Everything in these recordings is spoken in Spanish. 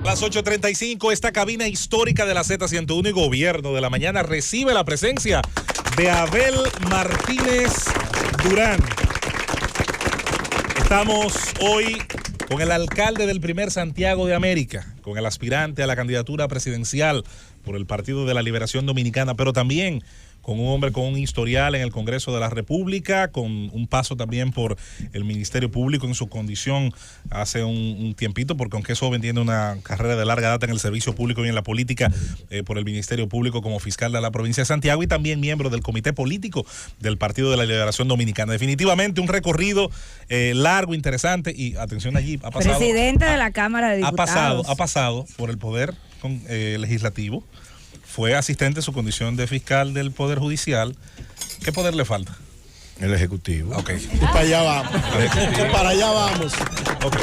A las 8:35, esta cabina histórica de la Z101 y Gobierno de la Mañana recibe la presencia de Abel Martínez Durán. Estamos hoy con el alcalde del primer Santiago de América, con el aspirante a la candidatura presidencial por el Partido de la Liberación Dominicana, pero también con un hombre con un historial en el Congreso de la República, con un paso también por el Ministerio Público en su condición hace un tiempito, porque aunque es joven, tiene una carrera de larga data en el servicio público y en la política por el Ministerio Público como fiscal de la provincia de Santiago y también miembro del Comité Político del Partido de la Liberación Dominicana. Definitivamente un recorrido largo, interesante y, atención allí, ha pasado... Presidente de la Cámara de Diputados. Ha pasado por el Poder Legislativo. Fue asistente en su condición de fiscal del Poder Judicial. ¿Qué poder le falta? El Ejecutivo. Ok. Y para allá vamos. Para allá vamos. Ok.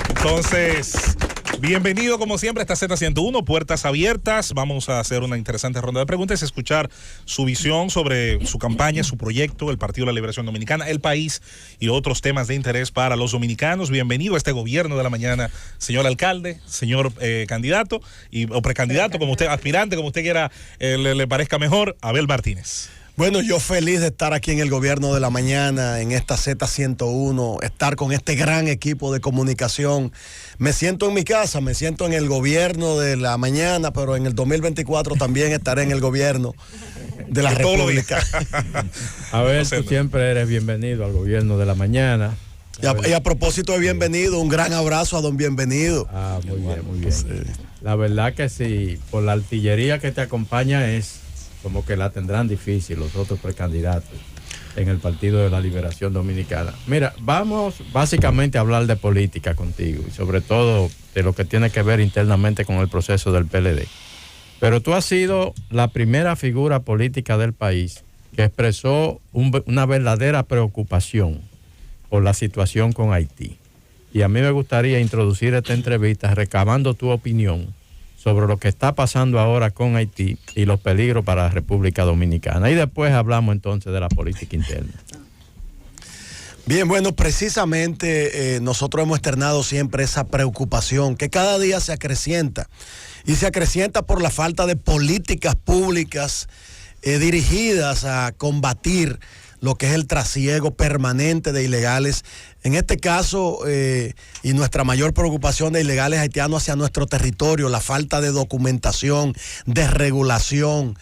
Entonces, bienvenido como siempre a esta Z101, puertas abiertas. Vamos a hacer una interesante ronda de preguntas, escuchar su visión sobre su campaña, su proyecto, el Partido de la Liberación Dominicana, el país y otros temas de interés para los dominicanos. Bienvenido a este Gobierno de la Mañana, señor alcalde, señor candidato o precandidato, como usted, aspirante, como usted quiera, le parezca mejor, Abel Martínez. Bueno, yo feliz de estar aquí en el Gobierno de la Mañana, en esta Z101, estar con este gran equipo de comunicación. Me siento en mi casa, me siento en el Gobierno de la Mañana, pero en el 2024 también estaré en el Gobierno de la República. A ver, tú siempre eres bienvenido al Gobierno de la Mañana. Y a propósito de bienvenido, un gran abrazo a don Bienvenido. Ah, muy bien, muy bien. Sí. La verdad que sí, por la artillería que te acompaña es como que la tendrán difícil los otros precandidatos en el Partido de la Liberación Dominicana. Mira, vamos básicamente a hablar de política contigo y sobre todo de lo que tiene que ver internamente con el proceso del PLD. Pero tú has sido la primera figura política del país que expresó una verdadera preocupación por la situación con Haití. Y a mí me gustaría introducir esta entrevista recabando tu opinión sobre lo que está pasando ahora con Haití y los peligros para la República Dominicana. Y después hablamos entonces de la política interna. Bien, bueno, precisamente nosotros hemos externado siempre esa preocupación que cada día se acrecienta. Y se acrecienta por la falta de políticas públicas dirigidas a combatir lo que es el trasiego permanente de ilegales. En este caso, y nuestra mayor preocupación de ilegales haitianos hacia nuestro territorio, la falta de documentación, de regulación,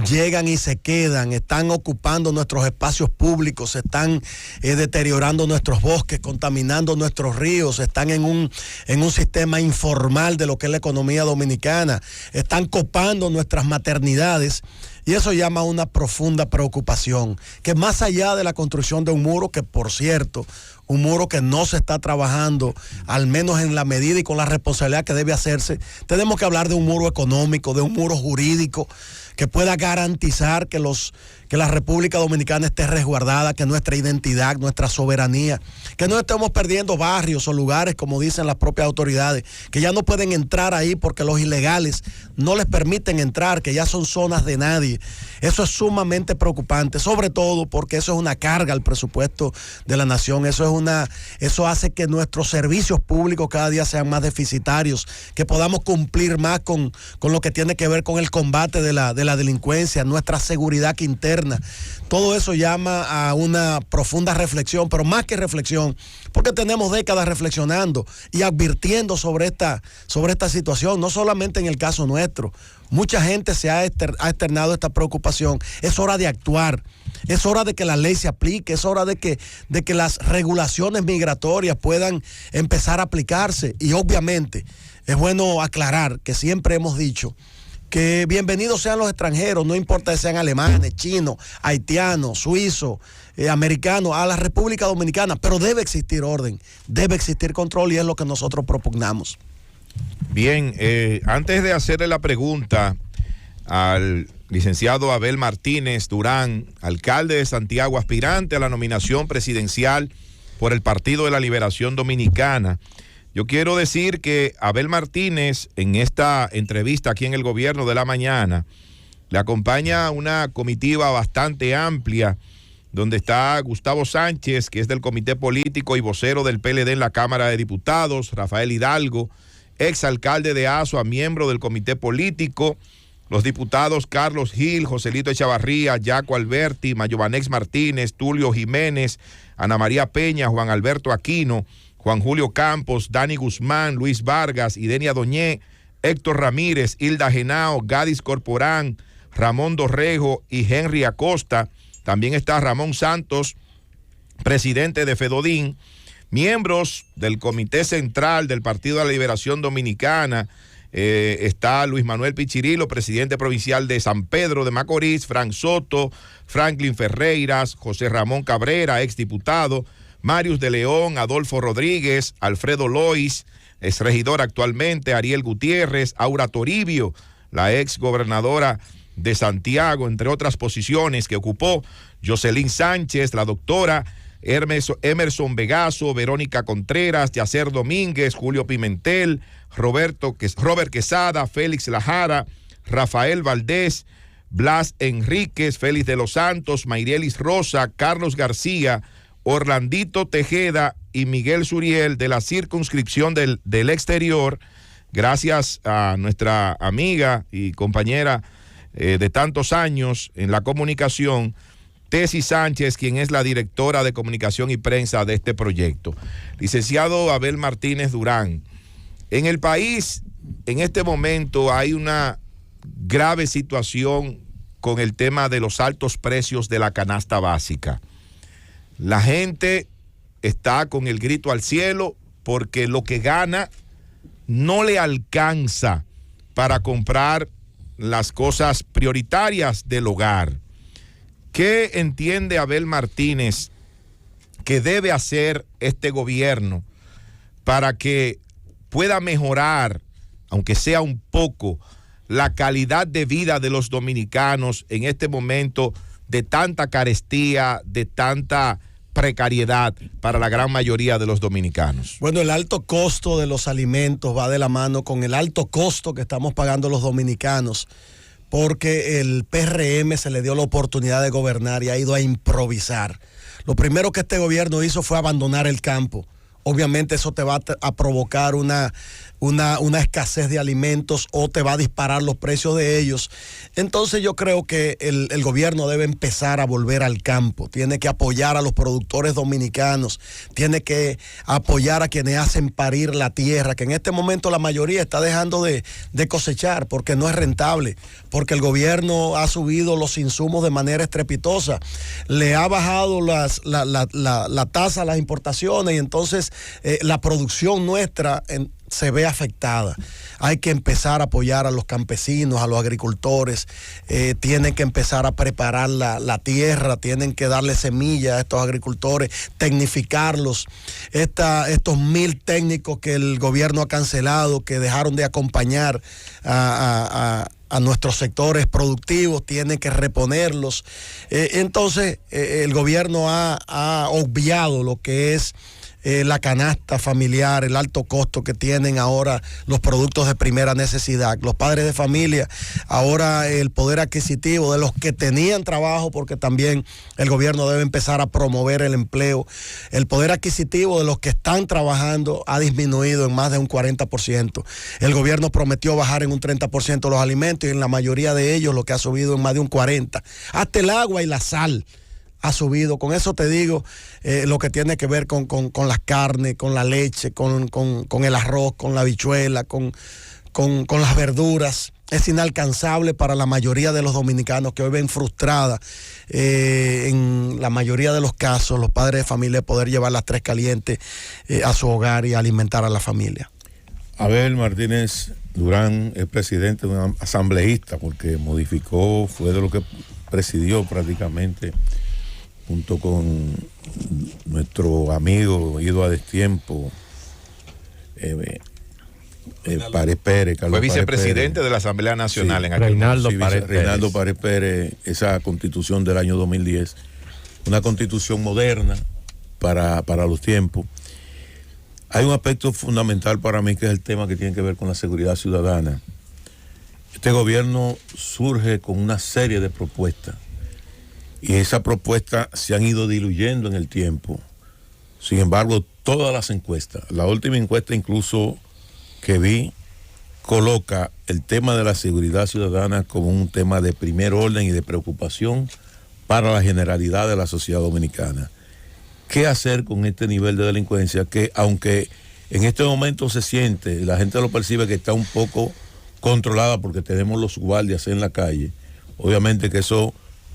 llegan y se quedan, están ocupando nuestros espacios públicos, están deteriorando nuestros bosques, contaminando nuestros ríos, están en un sistema informal de lo que es la economía dominicana, están copando nuestras maternidades. Y eso llama a una profunda preocupación, que más allá de la construcción de un muro, que por cierto, un muro que no se está trabajando, al menos en la medida y con la responsabilidad que debe hacerse, tenemos que hablar de un muro económico, de un muro jurídico, que pueda garantizar que la República Dominicana esté resguardada, que nuestra identidad, nuestra soberanía, que no estemos perdiendo barrios o lugares, como dicen las propias autoridades, que ya no pueden entrar ahí porque los ilegales no les permiten entrar, que ya son zonas de nadie. Eso es sumamente preocupante, sobre todo porque eso es una carga al presupuesto de la nación, eso hace que nuestros servicios públicos cada día sean más deficitarios, que podamos cumplir más con lo que tiene que ver con el combate de la delincuencia, nuestra seguridad interna. Todo eso llama a una profunda reflexión, pero más que reflexión, porque tenemos décadas reflexionando y advirtiendo sobre esta situación, no solamente en el caso nuestro. Mucha gente se ha externado esta preocupación. Es hora de actuar, es hora de que la ley se aplique, es hora de que las regulaciones migratorias puedan empezar a aplicarse. Y obviamente es bueno aclarar que siempre hemos dicho que bienvenidos sean los extranjeros, no importa si sean alemanes, chinos, haitianos, suizos, americanos, a la República Dominicana, pero debe existir orden, debe existir control y es lo que nosotros propugnamos. Bien, antes de hacerle la pregunta al licenciado Abel Martínez Durán, alcalde de Santiago, aspirante a la nominación presidencial por el Partido de la Liberación Dominicana, yo quiero decir que Abel Martínez, en esta entrevista aquí en el Gobierno de la Mañana, le acompaña una comitiva bastante amplia, donde está Gustavo Sánchez, que es del Comité Político y vocero del PLD en la Cámara de Diputados, Rafael Hidalgo, exalcalde de Azua, miembro del comité político, los diputados Carlos Gil, Joselito Echavarría, Jaco Alberti, Mayovanex Martínez, Tulio Jiménez, Ana María Peña, Juan Alberto Aquino, Juan Julio Campos, Dani Guzmán, Luis Vargas, Idenia Doñé, Héctor Ramírez, Hilda Genao, Gadis Corporán, Ramón Dorrejo y Henry Acosta. También está Ramón Santos, presidente de FEDODIN, miembros del Comité Central del Partido de la Liberación Dominicana. Está Luis Manuel Pichirilo, presidente provincial de San Pedro de Macorís, Frank Soto, Franklin Ferreiras, José Ramón Cabrera, exdiputado, Marius de León, Adolfo Rodríguez, Alfredo Lois, es regidor actualmente, Ariel Gutiérrez, Aura Toribio, la ex gobernadora de Santiago, entre otras posiciones que ocupó, Jocelyn Sánchez, la doctora Emerson Vegaso, Verónica Contreras, Yacer Domínguez, Julio Pimentel, Robert Quesada, Félix Lajara, Rafael Valdés, Blas Enríquez, Félix de los Santos, Mayrielis Rosa, Carlos García, Orlandito Tejeda y Miguel Suriel de la circunscripción del exterior, gracias a nuestra amiga y compañera de tantos años en la comunicación, Tessy Sánchez, quien es la directora de comunicación y prensa de este proyecto. Licenciado Abel Martínez Durán, en el país en este momento hay una grave situación con el tema de los altos precios de la canasta básica. La gente está con el grito al cielo porque lo que gana no le alcanza para comprar las cosas prioritarias del hogar. ¿Qué entiende Abel Martínez que debe hacer este gobierno para que pueda mejorar, aunque sea un poco, la calidad de vida de los dominicanos en este momento de tanta carestía, de tanta precariedad para la gran mayoría de los dominicanos? Bueno, el alto costo de los alimentos va de la mano con el alto costo que estamos pagando los dominicanos, porque el PRM se le dio la oportunidad de gobernar y ha ido a improvisar. Lo primero que este gobierno hizo fue abandonar el campo. Obviamente eso te va a provocar una escasez de alimentos o te va a disparar los precios de ellos. Entonces yo creo que el gobierno debe empezar a volver al campo, tiene que apoyar a los productores dominicanos, tiene que apoyar a quienes hacen parir la tierra, que en este momento la mayoría está dejando de cosechar porque no es rentable, porque el gobierno ha subido los insumos de manera estrepitosa, le ha bajado la tasa a las importaciones y entonces la producción nuestra se ve afectada. Hay que empezar a apoyar a los campesinos, a los agricultores, tienen que empezar a preparar la tierra, tienen que darle semillas a estos agricultores, tecnificarlos. Estos 1,000 técnicos que el gobierno ha cancelado, que dejaron de acompañar a nuestros sectores productivos, tienen que reponerlos. Entonces, el gobierno ha obviado lo que es la canasta familiar, el alto costo que tienen ahora los productos de primera necesidad. Los padres de familia, ahora el poder adquisitivo de los que tenían trabajo, porque también el gobierno debe empezar a promover el empleo. El poder adquisitivo de los que están trabajando ha disminuido en más de un 40%. El gobierno prometió bajar en un 30% los alimentos y en la mayoría de ellos lo que ha subido en más de un 40%. Hasta el agua y la sal ha subido. Con eso te digo lo que tiene que ver con las carnes, con la leche, con el arroz, con la habichuela, con las verduras. Es inalcanzable para la mayoría de los dominicanos que hoy ven frustrada en la mayoría de los casos los padres de familia poder llevar las 3 calientes a su hogar y alimentar a la familia. Abel Martínez Durán es presidente de un asambleísta porque modificó, fue de lo que presidió prácticamente junto con nuestro amigo ido a destiempo, Párez Pérez. Fue vicepresidente de la Asamblea Nacional, sí, en aquel momento. Reinaldo Párez Pérez, esa constitución del año 2010, una constitución moderna para los tiempos. Hay un aspecto fundamental para mí que es el tema que tiene que ver con la seguridad ciudadana. Este gobierno surge con una serie de propuestas y esas propuestas se han ido diluyendo en el tiempo. Sin embargo, todas las encuestas, la última encuesta incluso que vi coloca el tema de la seguridad ciudadana como un tema de primer orden y de preocupación para la generalidad de la sociedad dominicana. ¿Qué hacer con este nivel de delincuencia que, aunque en este momento se siente, la gente lo percibe que está un poco controlada porque tenemos los guardias en la calle, obviamente que eso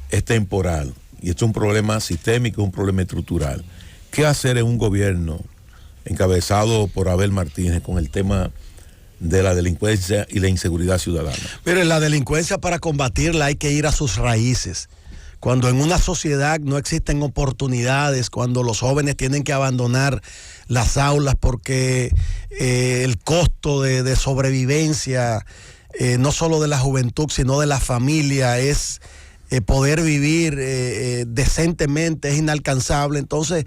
es temporal y esto es un problema sistémico, un problema estructural? ¿Qué hacer en un gobierno encabezado por Abel Martínez con el tema de la delincuencia y la inseguridad ciudadana? Mire, la delincuencia, para combatirla hay que ir a sus raíces. Cuando en una sociedad no existen oportunidades, cuando los jóvenes tienen que abandonar las aulas porque el costo de sobrevivencia, no solo de la juventud, sino de la familia, es poder vivir decentemente, es inalcanzable. Entonces,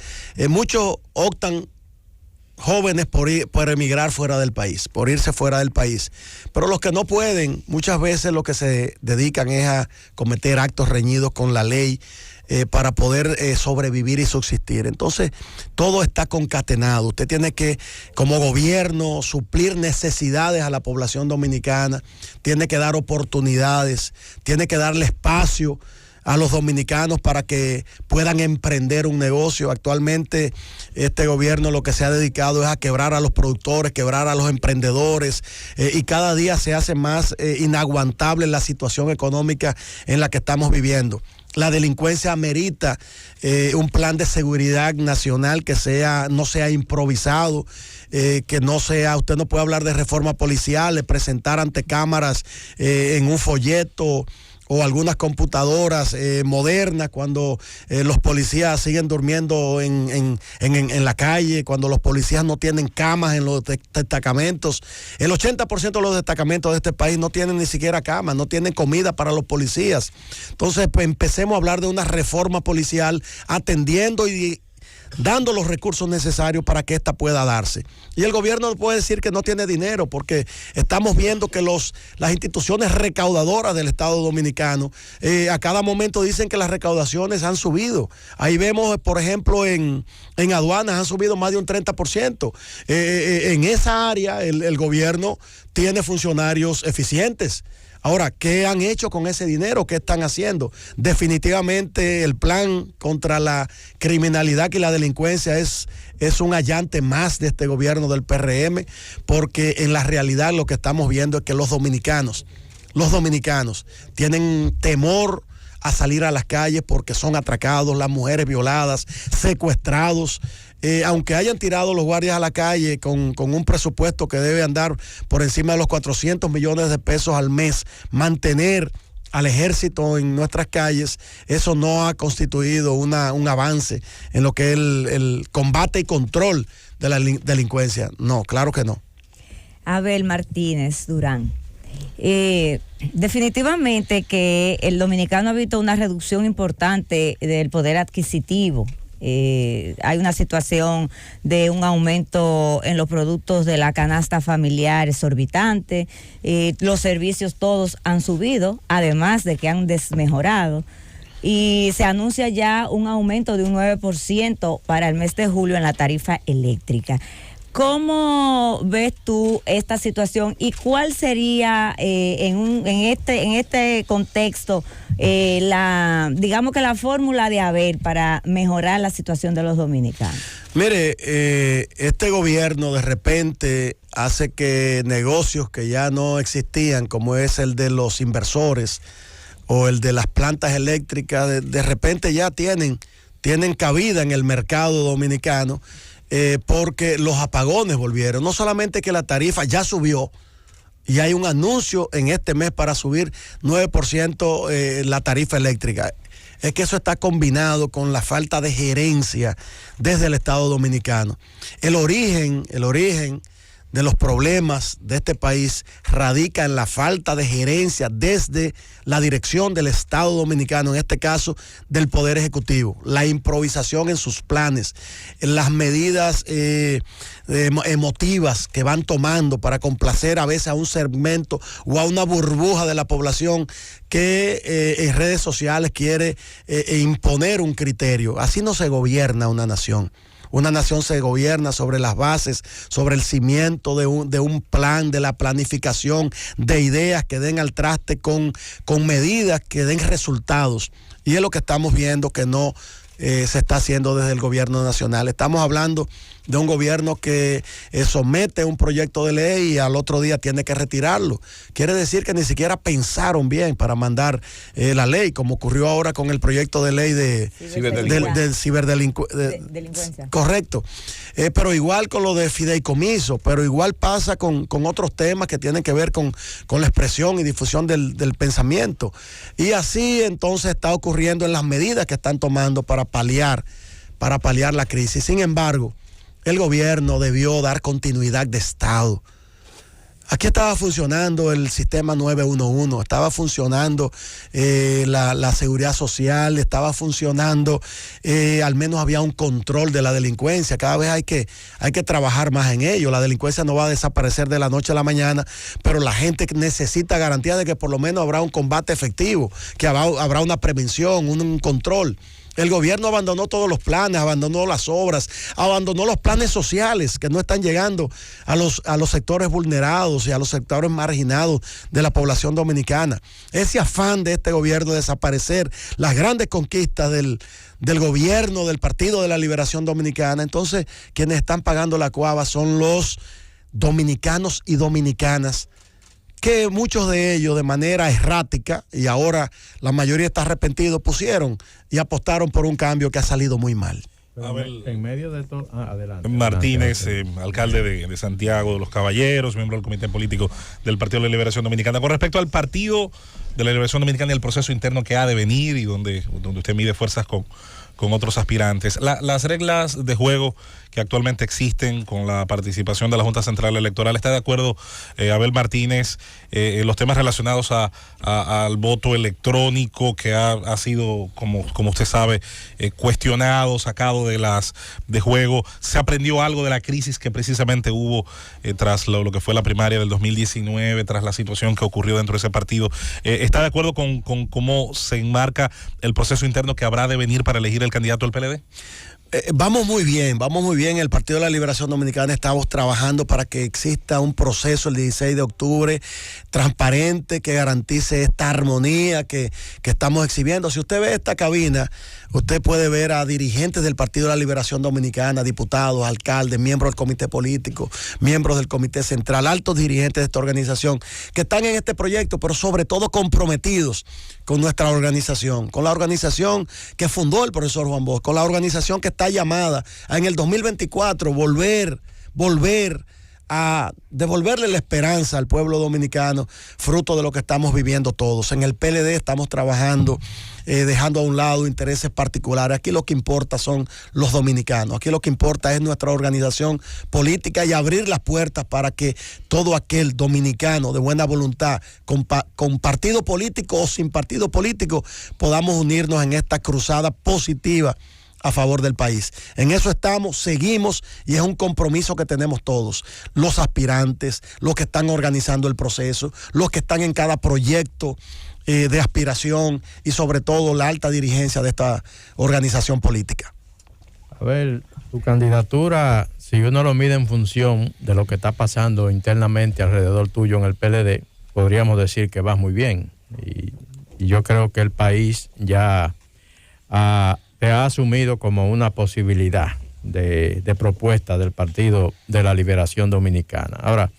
muchos optan, jóvenes, por emigrar fuera del país, por irse fuera del país. Pero los que no pueden, muchas veces lo que se dedican es a cometer actos reñidos con la ley para poder sobrevivir y subsistir. Entonces, todo está concatenado. Usted tiene que, como gobierno, suplir necesidades a la población dominicana, tiene que dar oportunidades, tiene que darle espacio a los dominicanos para que puedan emprender un negocio. Actualmente este gobierno lo que se ha dedicado es a quebrar a los productores, quebrar a los emprendedores, y cada día se hace más inaguantable la situación económica en la que estamos viviendo. La delincuencia amerita un plan de seguridad nacional que no sea improvisado, que no sea, usted no puede hablar de reforma policial, presentar ante cámaras en un folleto o algunas computadoras modernas, cuando los policías siguen durmiendo en la calle, cuando los policías no tienen camas en los destacamentos. El 80% de los destacamentos de este país no tienen ni siquiera camas, no tienen comida para los policías. Entonces, pues, empecemos a hablar de una reforma policial atendiendo y dando los recursos necesarios para que esta pueda darse. Y el gobierno no puede decir que no tiene dinero, porque estamos viendo que las instituciones recaudadoras del Estado Dominicano a cada momento dicen que las recaudaciones han subido. Ahí vemos, por ejemplo, en aduanas han subido más de un 30%. En esa área el gobierno tiene funcionarios eficientes. Ahora, ¿qué han hecho con ese dinero? ¿Qué están haciendo? Definitivamente el plan contra la criminalidad y la delincuencia es un allante más de este gobierno del PRM, porque en la realidad lo que estamos viendo es que los dominicanos tienen temor a salir a las calles porque son atracados, las mujeres violadas, secuestrados. Aunque hayan tirado los guardias a la calle con un presupuesto que debe andar por encima de los 400 millones de pesos al mes, mantener al ejército en nuestras calles, eso no ha constituido un avance en lo que es el combate y control de la delincuencia. No, claro que no. Abel Martínez Durán. Definitivamente que el dominicano ha visto una reducción importante del poder adquisitivo. Hay una situación de un aumento en los productos de la canasta familiar exorbitante, los servicios todos han subido, además de que han desmejorado, y se anuncia ya un aumento de un 9% para el mes de julio en la tarifa eléctrica. ¿Cómo ves tú esta situación y cuál sería en este contexto digamos que la fórmula de Abel para mejorar la situación de los dominicanos? Mire, este gobierno de repente hace que negocios que ya no existían, como es el de los inversores o el de las plantas eléctricas, de repente ya tienen cabida en el mercado dominicano. Porque los apagones volvieron. No solamente que la tarifa ya subió, y hay un anuncio en este mes para subir 9% la tarifa eléctrica. Es que eso está combinado con la falta de gerencia desde el Estado Dominicano. El origen de los problemas de este país radica en la falta de gerencia desde la dirección del Estado Dominicano, en este caso del Poder Ejecutivo, la improvisación en sus planes, en las medidas emotivas que van tomando para complacer a veces a un segmento o a una burbuja de la población que en redes sociales quiere imponer un criterio. Así no se gobierna una nación. Una nación se gobierna sobre las bases, sobre el cimiento de un plan, de la planificación, de ideas que den al traste con medidas que den resultados. Y es lo que estamos viendo que no se está haciendo desde el gobierno nacional. Estamos hablando de un gobierno que somete un proyecto de ley y al otro día tiene que retirarlo. Quiere decir que ni siquiera pensaron bien para mandar la ley, como ocurrió ahora con el proyecto de ley de ciberdelincuencia. Correcto. Pero igual con lo de fideicomiso, pero igual pasa con otros temas que tienen que ver con la expresión y difusión del pensamiento. Y así entonces está ocurriendo en las medidas que están tomando para paliar la crisis. Sin embargo, el gobierno debió dar continuidad de Estado. Aquí estaba funcionando el sistema 911, estaba funcionando la seguridad social, estaba funcionando, al menos había un control de la delincuencia. Cada vez hay que trabajar más en ello. La delincuencia no va a desaparecer de la noche a la mañana, pero la gente necesita garantía de que por lo menos habrá un combate efectivo, que habrá una prevención, un control. El gobierno abandonó todos los planes, abandonó las obras, abandonó los planes sociales que no están llegando a los sectores vulnerados y a los sectores marginados de la población dominicana. Ese afán de este gobierno de desaparecer las grandes conquistas del gobierno del Partido de la Liberación Dominicana. Entonces, quienes están pagando la cuava son los dominicanos y dominicanas, que muchos de ellos de manera errática, y ahora la mayoría está arrepentido, pusieron y apostaron por un cambio que ha salido muy mal. En medio de todo, adelante. Martínez, alcalde de Santiago de los Caballeros, miembro del Comité Político del Partido de la Liberación Dominicana. Con respecto al Partido de la Liberación Dominicana y el proceso interno que ha de venir y donde usted mide fuerzas con otros aspirantes, las reglas de juego que actualmente existen con la participación de la Junta Central Electoral, ¿está de acuerdo Abel Martínez, los temas relacionados al voto electrónico que ha sido, como usted sabe, cuestionado, sacado de juego? ¿Se aprendió algo de la crisis que precisamente hubo tras lo que fue la primaria del 2019, tras la situación que ocurrió dentro de ese partido? ¿Está de acuerdo con cómo se enmarca el proceso interno que habrá de venir para elegir el candidato del PLD? Vamos muy bien. El Partido de la Liberación Dominicana estamos trabajando para que exista un proceso el 16 de octubre transparente que garantice esta armonía que estamos exhibiendo. Si usted ve esta cabina, usted puede ver a dirigentes del Partido de la Liberación Dominicana, diputados, alcaldes, miembros del comité político, miembros del comité central, altos dirigentes de esta organización que están en este proyecto, pero sobre todo comprometidos con nuestra organización, con la organización que fundó el profesor Juan Bosch, con la organización que está llamada a en el 2024 volver a devolverle la esperanza al pueblo dominicano, fruto de lo que estamos viviendo todos. En el PLD estamos trabajando, dejando a un lado intereses particulares. Aquí lo que importa son los dominicanos. Aquí lo que importa es nuestra organización política y abrir las puertas para que todo aquel dominicano de buena voluntad, con partido político o sin partido político, podamos unirnos en esta cruzada positiva a favor del país. En eso estamos, seguimos, y es un compromiso que tenemos todos, los aspirantes, los que están organizando el proceso, los que están en cada proyecto de aspiración y sobre todo la alta dirigencia de esta organización política. A ver, tu candidatura, si uno lo mide en función de lo que está pasando internamente alrededor tuyo en el PLD, podríamos decir que vas muy bien. Y yo creo que el país ya te ha asumido como una posibilidad de propuesta del Partido de la Liberación Dominicana. Ahora,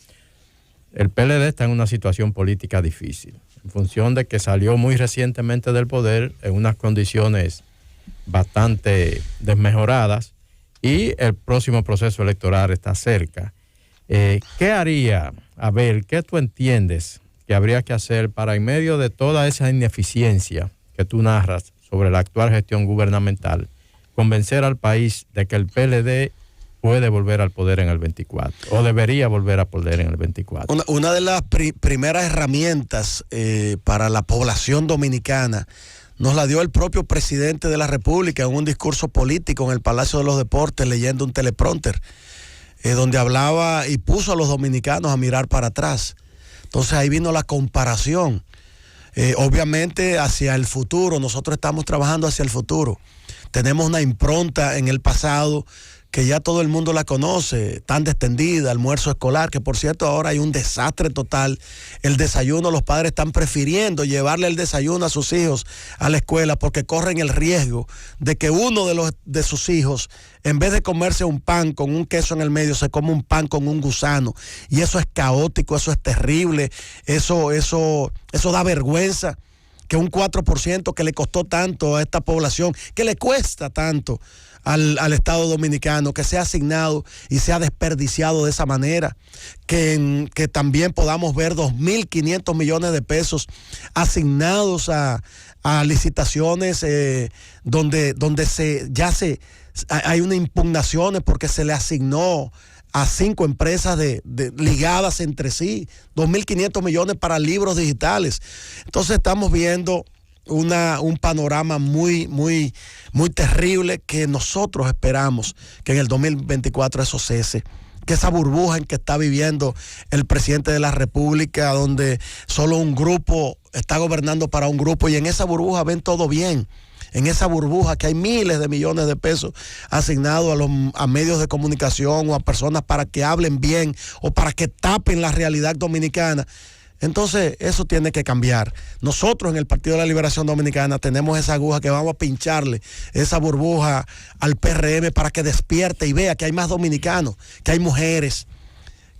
el PLD está en una situación política difícil, en función de que salió muy recientemente del poder en unas condiciones bastante desmejoradas y el próximo proceso electoral está cerca. ¿Qué haría, Abel, qué tú entiendes que habría que hacer para, en medio de toda esa ineficiencia que tú narras sobre la actual gestión gubernamental, convencer al país de que el PLD puede volver al poder en el 24 o debería volver a poder en el 24? Una de las primeras herramientas para la población dominicana nos la dio el propio presidente de la República en un discurso político en el Palacio de los Deportes, leyendo un teleprompter, donde hablaba y puso a los dominicanos a mirar para atrás. Entonces ahí vino la comparación. Obviamente hacia el futuro, nosotros estamos trabajando hacia el futuro. Tenemos una impronta en el pasado que ya todo el mundo la conoce, tan extendida, almuerzo escolar, que por cierto ahora hay un desastre total. El desayuno, los padres están prefiriendo llevarle el desayuno a sus hijos a la escuela porque corren el riesgo de que uno de sus hijos, en vez de comerse un pan con un queso en el medio, se come un pan con un gusano. Y eso es caótico, eso es terrible, eso da vergüenza. Que un 4% que le costó tanto a esta población, que le cuesta tanto al Estado Dominicano, que sea asignado y sea desperdiciado de esa manera, que también podamos ver 2.500 millones de pesos asignados a licitaciones donde hay una impugnación porque se le asignó a 5 empresas ligadas entre sí, 2.500 millones para libros digitales. Entonces estamos viendo un panorama muy, muy, muy terrible, que nosotros esperamos que en el 2024 eso cese, que esa burbuja en que está viviendo el presidente de la República, donde solo un grupo está gobernando para un grupo, y en esa burbuja ven todo bien. En esa burbuja que hay miles de millones de pesos asignados a medios de comunicación o a personas para que hablen bien o para que tapen la realidad dominicana. Entonces eso tiene que cambiar. Nosotros en el Partido de la Liberación Dominicana tenemos esa aguja que vamos a pincharle esa burbuja al PRM para que despierte y vea que hay más dominicanos, que hay mujeres,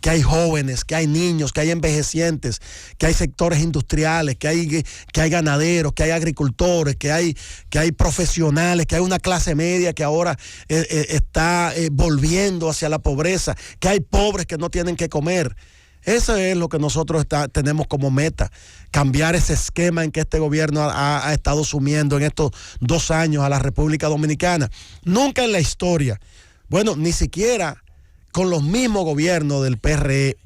que hay jóvenes, que hay niños, que hay envejecientes, que hay sectores industriales, que hay ganaderos, que hay agricultores, que hay profesionales, que hay una clase media que ahora está volviendo hacia la pobreza, que hay pobres que no tienen que comer. Eso es lo que nosotros tenemos como meta, cambiar ese esquema en que este gobierno ha estado sumiendo en estos 2 años a la República Dominicana. Nunca en la historia, bueno, ni siquiera con los mismos gobiernos del PRD,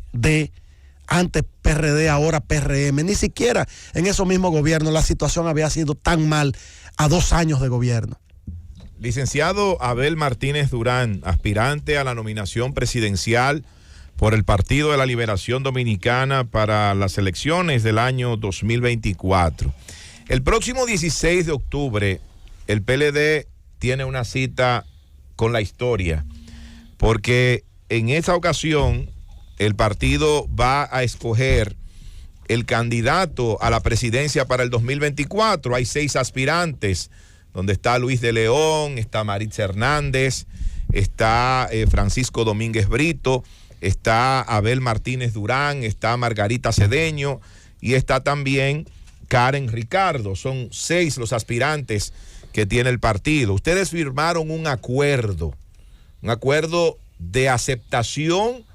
antes PRD, ahora PRM, ni siquiera en esos mismos gobiernos la situación había sido tan mal a 2 años de gobierno. Licenciado Abel Martínez Durán, aspirante a la nominación presidencial por el Partido de la Liberación Dominicana para las elecciones del año 2024. El próximo 16 de octubre, el PLD tiene una cita con la historia, porque en esa ocasión el partido va a escoger el candidato a la presidencia para el 2024. Hay 6 aspirantes, donde está Luis de León, está Maritza Hernández, está Francisco Domínguez Brito, está Abel Martínez Durán, está Margarita Cedeño y está también Karen Ricardo. Son 6 los aspirantes que tiene el partido. Ustedes firmaron un acuerdo de aceptación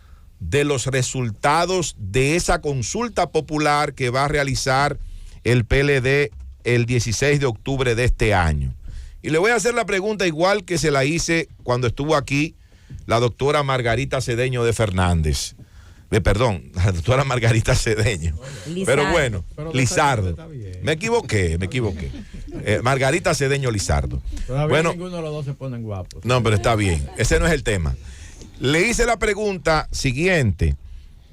de los resultados de esa consulta popular que va a realizar el PLD el 16 de octubre de este año. Y le voy a hacer la pregunta igual que se la hice cuando estuvo aquí la doctora Margarita Cedeño de Fernández. Perdón, la doctora Margarita Cedeño. Lizardo. Pero bueno, Lizardo. Me equivoqué. Margarita Cedeño Lizardo. Todavía bueno, ninguno de los dos se ponen guapos. No, pero está bien. Ese no es el tema. Le hice la pregunta siguiente.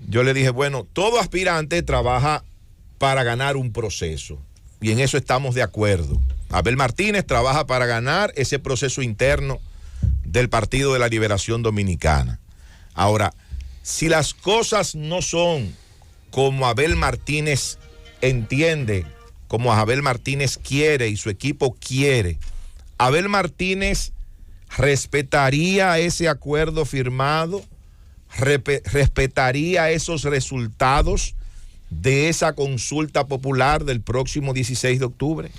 Yo le dije, bueno, todo aspirante trabaja para ganar un proceso. Y en eso estamos de acuerdo. Abel Martínez trabaja para ganar ese proceso interno del Partido de la Liberación Dominicana. Ahora, si las cosas no son como Abel Martínez entiende, como Abel Martínez quiere y su equipo quiere, Abel Martínez respetaría ese acuerdo firmado, respetaría esos resultados de esa consulta popular del próximo 16 de octubre.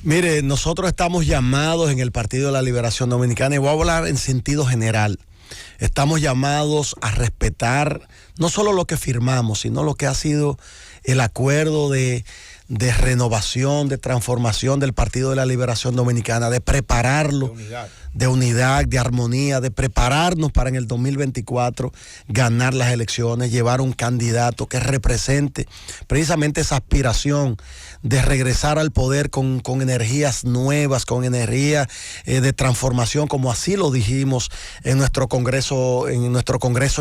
Mire, nosotros estamos llamados en el Partido de la Liberación Dominicana, y voy a hablar en sentido general, estamos llamados a respetar no solo lo que firmamos, sino lo que ha sido el acuerdo de renovación, de transformación del Partido de la Liberación Dominicana, de prepararlo, de unidad, de armonía, de prepararnos para en el 2024 ganar las elecciones, llevar un candidato que represente precisamente esa aspiración de regresar al poder con energías nuevas, con energía de transformación, como así lo dijimos en nuestro congreso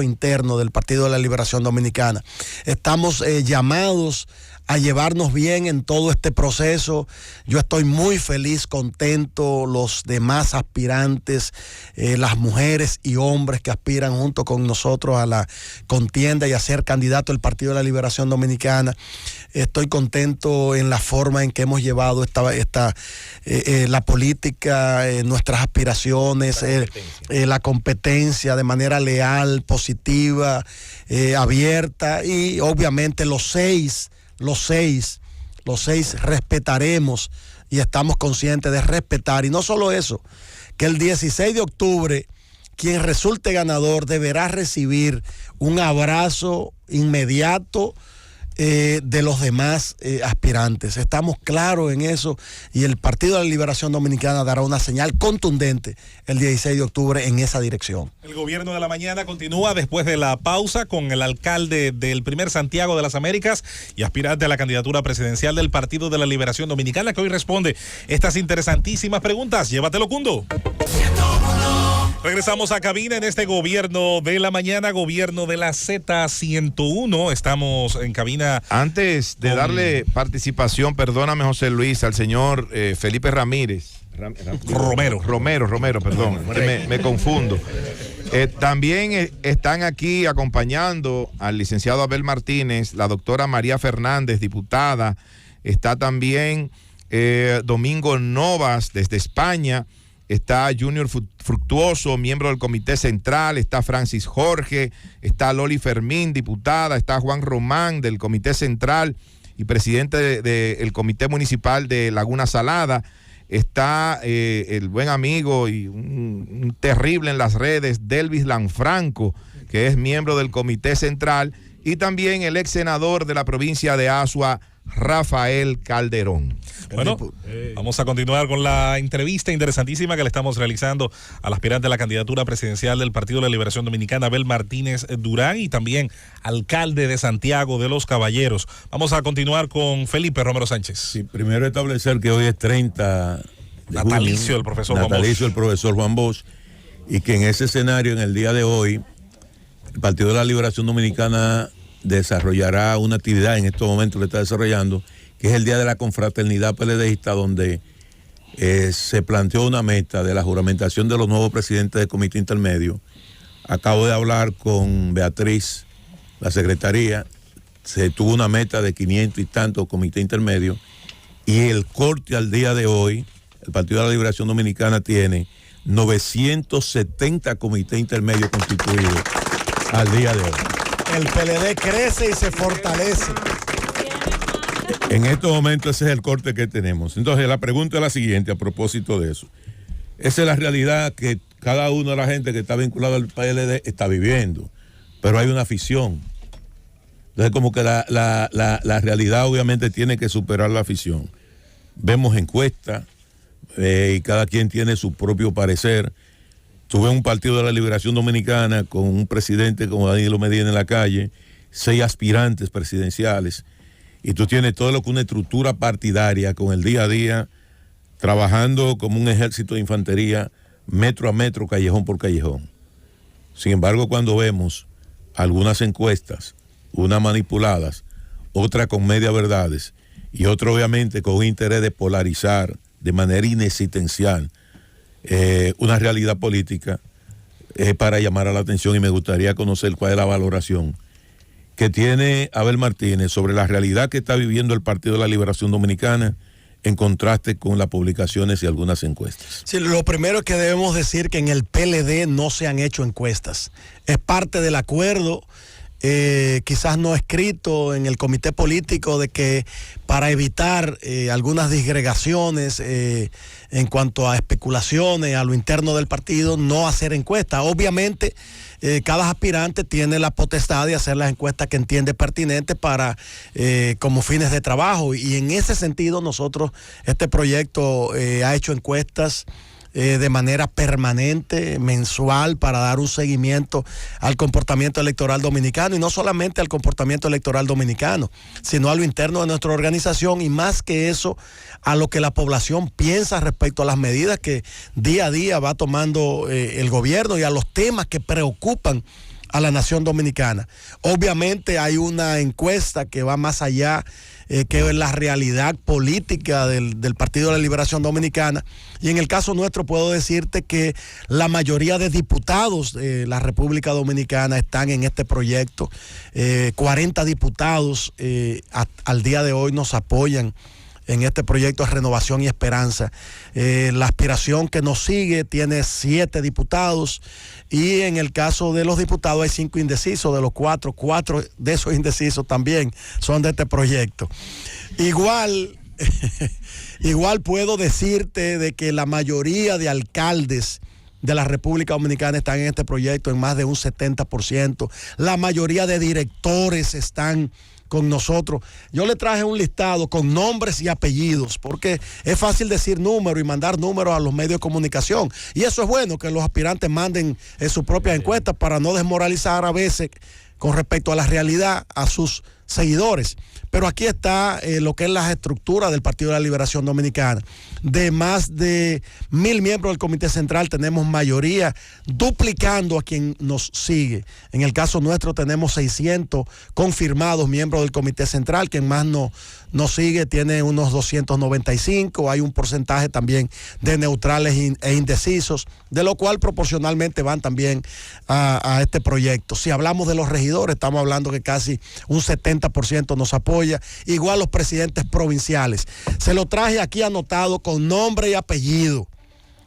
interno del Partido de la Liberación Dominicana. Estamos llamados a llevarnos bien en todo este proceso. Yo estoy muy feliz, contento, los demás aspirantes, las mujeres y hombres que aspiran junto con nosotros a la contienda y a ser candidato del Partido de la Liberación Dominicana. Estoy contento en la forma en que hemos llevado la política, nuestras aspiraciones, la competencia de manera leal, positiva, abierta, y obviamente los seis respetaremos y estamos conscientes de respetar. Y no solo eso, que el 16 de octubre quien resulte ganador deberá recibir un abrazo inmediato de los demás aspirantes. Estamos claros en eso, y el Partido de la Liberación Dominicana dará una señal contundente el 16 de octubre en esa dirección. El gobierno de la mañana continúa después de la pausa con el alcalde del primer Santiago de las Américas y aspirante a la candidatura presidencial del Partido de la Liberación Dominicana, que hoy responde estas interesantísimas preguntas. Llévatelo, Cundo. Regresamos a cabina en este gobierno de la mañana, gobierno de la Z101. Estamos en cabina. Antes de darle participación, perdóname, José Luis, al señor Felipe Ramírez. Romero, perdón, me confundo. También están aquí acompañando al licenciado Abel Martínez, la doctora María Fernández, diputada. Está también Domingo Novas desde España. Está Junior Fructuoso, miembro del Comité Central. Está Francis Jorge. Está Loli Fermín, diputada. Está Juan Román del Comité Central y presidente del Comité Municipal de Laguna Salada. Está el buen amigo y un terrible en las redes, Delvis Lanfranco, que es miembro del Comité Central. Y también el ex senador de la provincia de Azua, Rafael Calderón. Bueno, vamos a continuar con la entrevista interesantísima que le estamos realizando al aspirante a la candidatura presidencial del Partido de la Liberación Dominicana, Abel Martínez Durán, y también alcalde de Santiago de los Caballeros. Vamos a continuar con Felipe Romero Sánchez. Sí, primero establecer que hoy es 30 de natalicio del profesor Juan Bosch. Natalicio del profesor Juan Bosch, y que en ese escenario, en el día de hoy, el Partido de la Liberación Dominicana desarrollará una actividad, en estos momentos lo está desarrollando, que es el Día de la Confraternidad PLDista, donde se planteó una meta de la juramentación de los nuevos presidentes del Comité Intermedio. Acabo de hablar con Beatriz, la secretaría, se tuvo una meta de 500 y tantos Comité Intermedio, y el corte al día de hoy, el Partido de la Liberación Dominicana tiene 970 Comité Intermedio constituidos al día de hoy. El PLD crece y se fortalece. En estos momentos ese es el corte que tenemos. Entonces la pregunta es la siguiente a propósito de eso. Esa es la realidad que cada uno de la gente que está vinculado al PLD está viviendo, pero hay una afición. Entonces como que la realidad obviamente tiene que superar la afición. Vemos encuestas y cada quien tiene su propio parecer. Tuve un Partido de la Liberación Dominicana con un presidente como Danilo Medina en la calle, 6 aspirantes presidenciales, y tú tienes todo lo que una estructura partidaria con el día a día, trabajando como un ejército de infantería, metro a metro, callejón por callejón. Sin embargo, cuando vemos algunas encuestas, unas manipuladas, otras con media verdades, y otras obviamente con un interés de polarizar de manera inexistencial, una realidad política, para llamar a la atención, y me gustaría conocer cuál es la valoración que tiene Abel Martínez sobre la realidad que está viviendo el Partido de la Liberación Dominicana en contraste con las publicaciones y algunas encuestas. Sí, lo primero es que debemos decir que en el PLD no se han hecho encuestas. Es parte del acuerdo, quizás no escrito en el comité político, de que para evitar algunas disgregaciones en cuanto a especulaciones a lo interno del partido, no hacer encuestas. Obviamente cada aspirante tiene la potestad de hacer las encuestas que entiende pertinentes para como fines de trabajo, y en ese sentido nosotros, este proyecto ha hecho encuestas de manera permanente, mensual, para dar un seguimiento al comportamiento electoral dominicano, y no solamente al comportamiento electoral dominicano, sino a lo interno de nuestra organización, y más que eso, a lo que la población piensa respecto a las medidas que día a día va tomando el gobierno, y a los temas que preocupan a la nación dominicana. Obviamente hay una encuesta que va más allá, que es la realidad política del Partido de la Liberación Dominicana, y en el caso nuestro puedo decirte que la mayoría de diputados de la República Dominicana están en este proyecto. 40 diputados al día de hoy nos apoyan en este proyecto de Renovación y Esperanza. La aspiración que nos sigue tiene 7 diputados, y en el caso de los diputados hay 5 indecisos, de los 4 de esos indecisos también son de este proyecto. Igual puedo decirte de que la mayoría de alcaldes de la República Dominicana están en este proyecto, en más de un 70%. La mayoría de directores están con nosotros. Yo le traje un listado con nombres y apellidos, porque es fácil decir número y mandar números a los medios de comunicación, y eso es bueno, que los aspirantes manden su propia encuesta para no desmoralizar a veces con respecto a la realidad a sus seguidores. Pero aquí está lo que es la estructura del Partido de la Liberación Dominicana. De más de 1,000 miembros del Comité Central, tenemos mayoría duplicando a quien nos sigue. En el caso nuestro tenemos 600 confirmados miembros del Comité Central. Quien más nos sigue tiene unos 295. Hay un porcentaje también de neutrales e indecisos, de lo cual proporcionalmente van también a este proyecto. Si hablamos de los regidores, estamos hablando que casi un 70% nos apoya. Igual los presidentes provinciales. Se lo traje aquí anotado con nombre y apellido.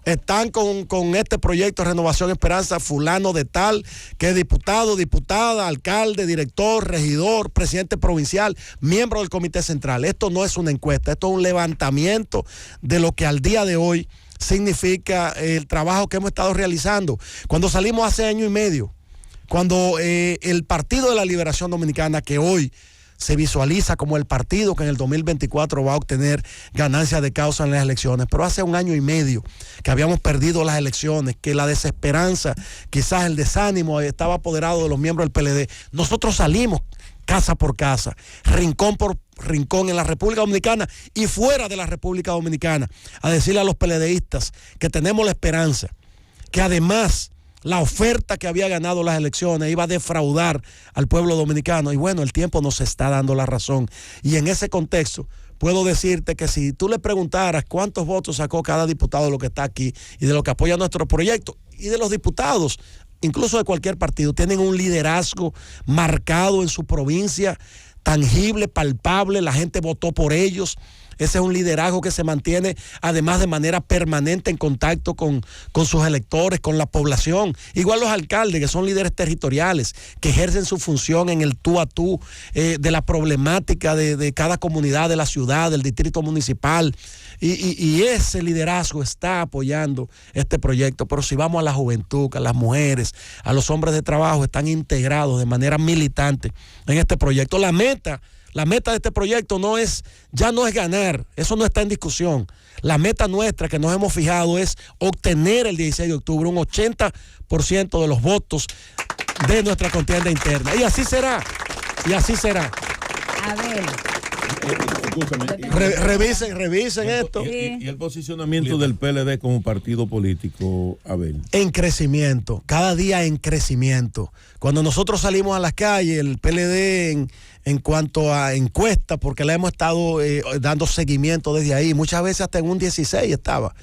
Están con este proyecto de Renovación y Esperanza fulano de tal, que es diputado, diputada, alcalde, director, regidor, presidente provincial, miembro del Comité Central. Esto no es una encuesta, esto es un levantamiento de lo que al día de hoy significa el trabajo que hemos estado realizando. Cuando salimos hace año y medio, cuando el Partido de la Liberación Dominicana, que hoy se visualiza como el partido que en el 2024 va a obtener ganancias de causa en las elecciones, pero hace un año y medio que habíamos perdido las elecciones, que la desesperanza, quizás el desánimo estaba apoderado de los miembros del PLD, nosotros salimos casa por casa, rincón por rincón en la República Dominicana y fuera de la República Dominicana, a decirle a los PLDistas que tenemos la esperanza, que además la oferta que había ganado las elecciones iba a defraudar al pueblo dominicano. Y bueno, el tiempo nos está dando la razón. Y en ese contexto, puedo decirte que si tú le preguntaras cuántos votos sacó cada diputado de lo que está aquí y de lo que apoya nuestro proyecto, y de los diputados, incluso de cualquier partido, tienen un liderazgo marcado en su provincia, tangible, palpable, la gente votó por ellos. Ese es un liderazgo que se mantiene además de manera permanente en contacto con sus electores, con la población. Igual los alcaldes, que son líderes territoriales, que ejercen su función en el tú a tú de la problemática de cada comunidad, de la ciudad, del distrito municipal. Y ese liderazgo está apoyando este proyecto. Pero si vamos a la juventud, a las mujeres, a los hombres de trabajo, están integrados de manera militante en este proyecto. La meta de este proyecto ya no es ganar, eso no está en discusión. La meta nuestra que nos hemos fijado es obtener el 16 de octubre un 80% de los votos de nuestra contienda interna. Y así será, A ver. Revisen esto. ¿Y el posicionamiento del PLD como partido político, Abel? En crecimiento, cada día en crecimiento. Cuando nosotros salimos a las calles, el PLD en cuanto a encuestas, porque le hemos estado dando seguimiento desde ahí, muchas veces hasta en un 16 estaba.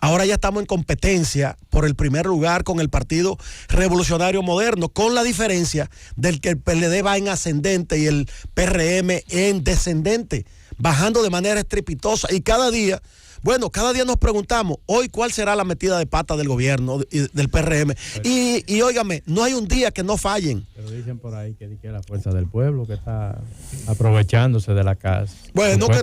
Ahora ya estamos en competencia por el primer lugar con el Partido Revolucionario Moderno, con la diferencia del que el PLD va en ascendente y el PRM en descendente, bajando de manera estrepitosa. Y cada día nos preguntamos, hoy cuál será la metida de pata del gobierno, del PRM. Y óigame, no hay un día que no fallen. Pero dicen por ahí que la fuerza del pueblo que está aprovechándose de la casa. Bueno, que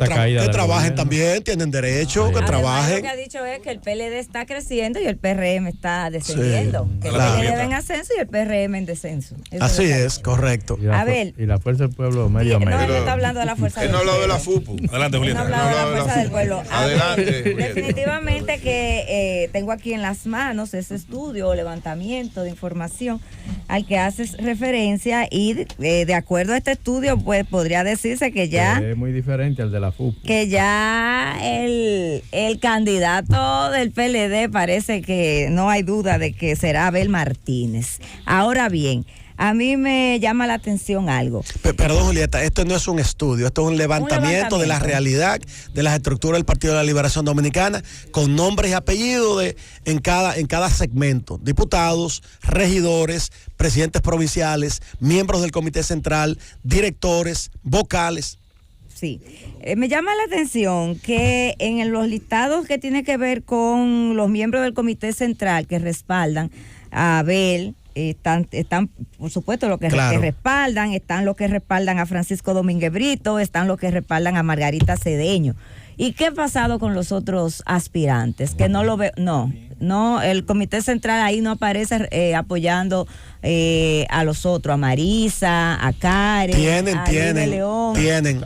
trabajen también, tienen derecho, que trabajen. Lo que ha dicho es que el PLD está creciendo y el PRM está descendiendo. Sí, que claro. El PLD en ascenso y el PRM en descenso. Así es, correcto. Y la fuerza del pueblo medio a medio. No, él está hablando de la fuerza del pueblo. Él no ha hablado de la FUPU. Adelante, Julieta. No ha hablado de la fuerza del pueblo. Adelante. Definitivamente que tengo aquí en las manos ese estudio o levantamiento de información al que haces referencia y de acuerdo a este estudio pues podría decirse que ya es muy diferente al de la FUP, que ya el candidato del PLD parece que no hay duda de que será Abel Martínez. Ahora bien, a mí me llama la atención algo. Perdón, Julieta, esto no es un estudio, esto es un levantamiento de la realidad de las estructuras del Partido de la Liberación Dominicana, con nombres y apellidos en cada segmento: diputados, regidores, presidentes provinciales, miembros del Comité Central, directores, vocales. Sí, me llama la atención que en los listados que tiene que ver con los miembros del Comité Central que respaldan a Abel, están por supuesto los que respaldan, están los que respaldan a Francisco Domínguez Brito, están los que respaldan a Margarita Cedeño. ¿Y qué ha pasado con los otros aspirantes? Que no lo veo, no, el Comité Central ahí no aparece apoyando a los otros, a Marisa, a Karen, a León. Tienen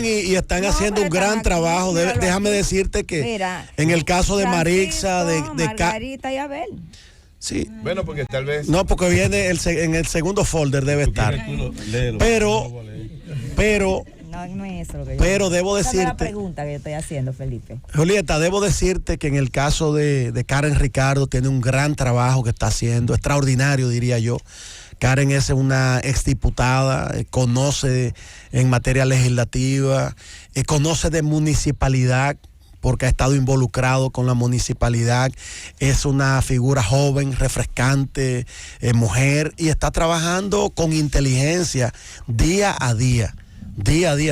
y están haciendo un gran trabajo. Déjame decirte que mira, en el caso de Marixa, de Margarita y Abel. Sí. Bueno, porque tal vez. No, porque viene en el segundo folder, debe estar. No es eso lo que pero debo decirte. decirte. La pregunta que yo estoy haciendo, Felipe. Julieta, debo decirte que en el caso de Karen Ricardo tiene un gran trabajo que está haciendo, extraordinario diría yo. Karen es una exdiputada, conoce en materia legislativa, conoce de municipalidad, porque ha estado involucrado con la municipalidad, es una figura joven, refrescante, mujer, y está trabajando con inteligencia día a día.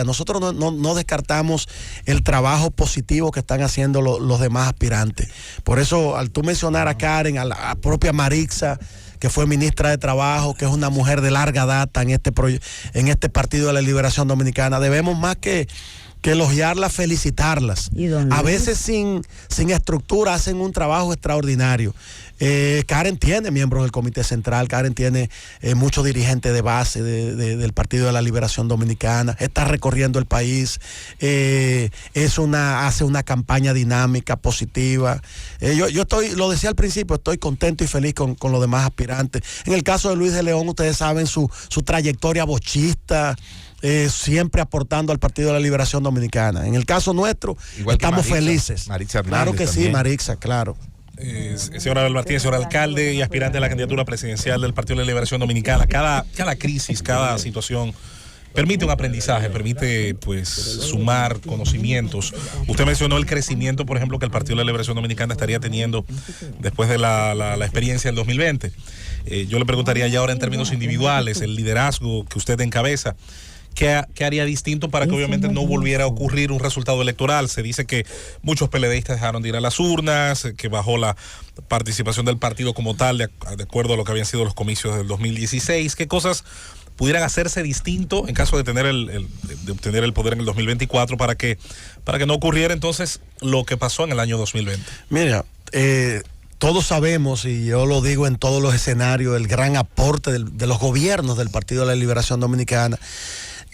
Nosotros no descartamos el trabajo positivo que están haciendo los demás aspirantes. Por eso, al tú mencionar a Karen, a la propia Marixa, que fue ministra de Trabajo, que es una mujer de larga data en este Partido de la Liberación Dominicana, debemos más que elogiarlas, felicitarlas. A veces sin estructura hacen un trabajo extraordinario. Karen tiene miembros del Comité Central, Karen tiene muchos dirigentes de base del Partido de la Liberación Dominicana, está recorriendo el país, hace una campaña dinámica, positiva. Yo lo decía al principio, estoy contento y feliz con los demás aspirantes. En el caso de Luis de León, ustedes saben su trayectoria bochista, siempre aportando al Partido de la Liberación Dominicana. En el caso nuestro, igual estamos felices. Claro que también. Sí, Marixa, claro. Señor Abel Martínez, señor alcalde y aspirante a la candidatura presidencial del Partido de la Liberación Dominicana, cada crisis, cada situación permite un aprendizaje, permite pues sumar conocimientos. Usted mencionó el crecimiento, por ejemplo, que el Partido de la Liberación Dominicana estaría teniendo después de la experiencia del 2020. Yo le preguntaría ya ahora en términos individuales, el liderazgo que usted encabeza, ¿qué haría distinto para que obviamente no volviera a ocurrir un resultado electoral? Se dice que muchos PLDistas dejaron de ir a las urnas, que bajó la participación del partido como tal, de acuerdo a lo que habían sido los comicios del 2016. ¿Qué cosas pudieran hacerse distinto en caso de tener de obtener el poder en el 2024 para que no ocurriera entonces lo que pasó en el año 2020? Mira, todos sabemos, y yo lo digo en todos los escenarios, el gran aporte de los gobiernos del Partido de la Liberación Dominicana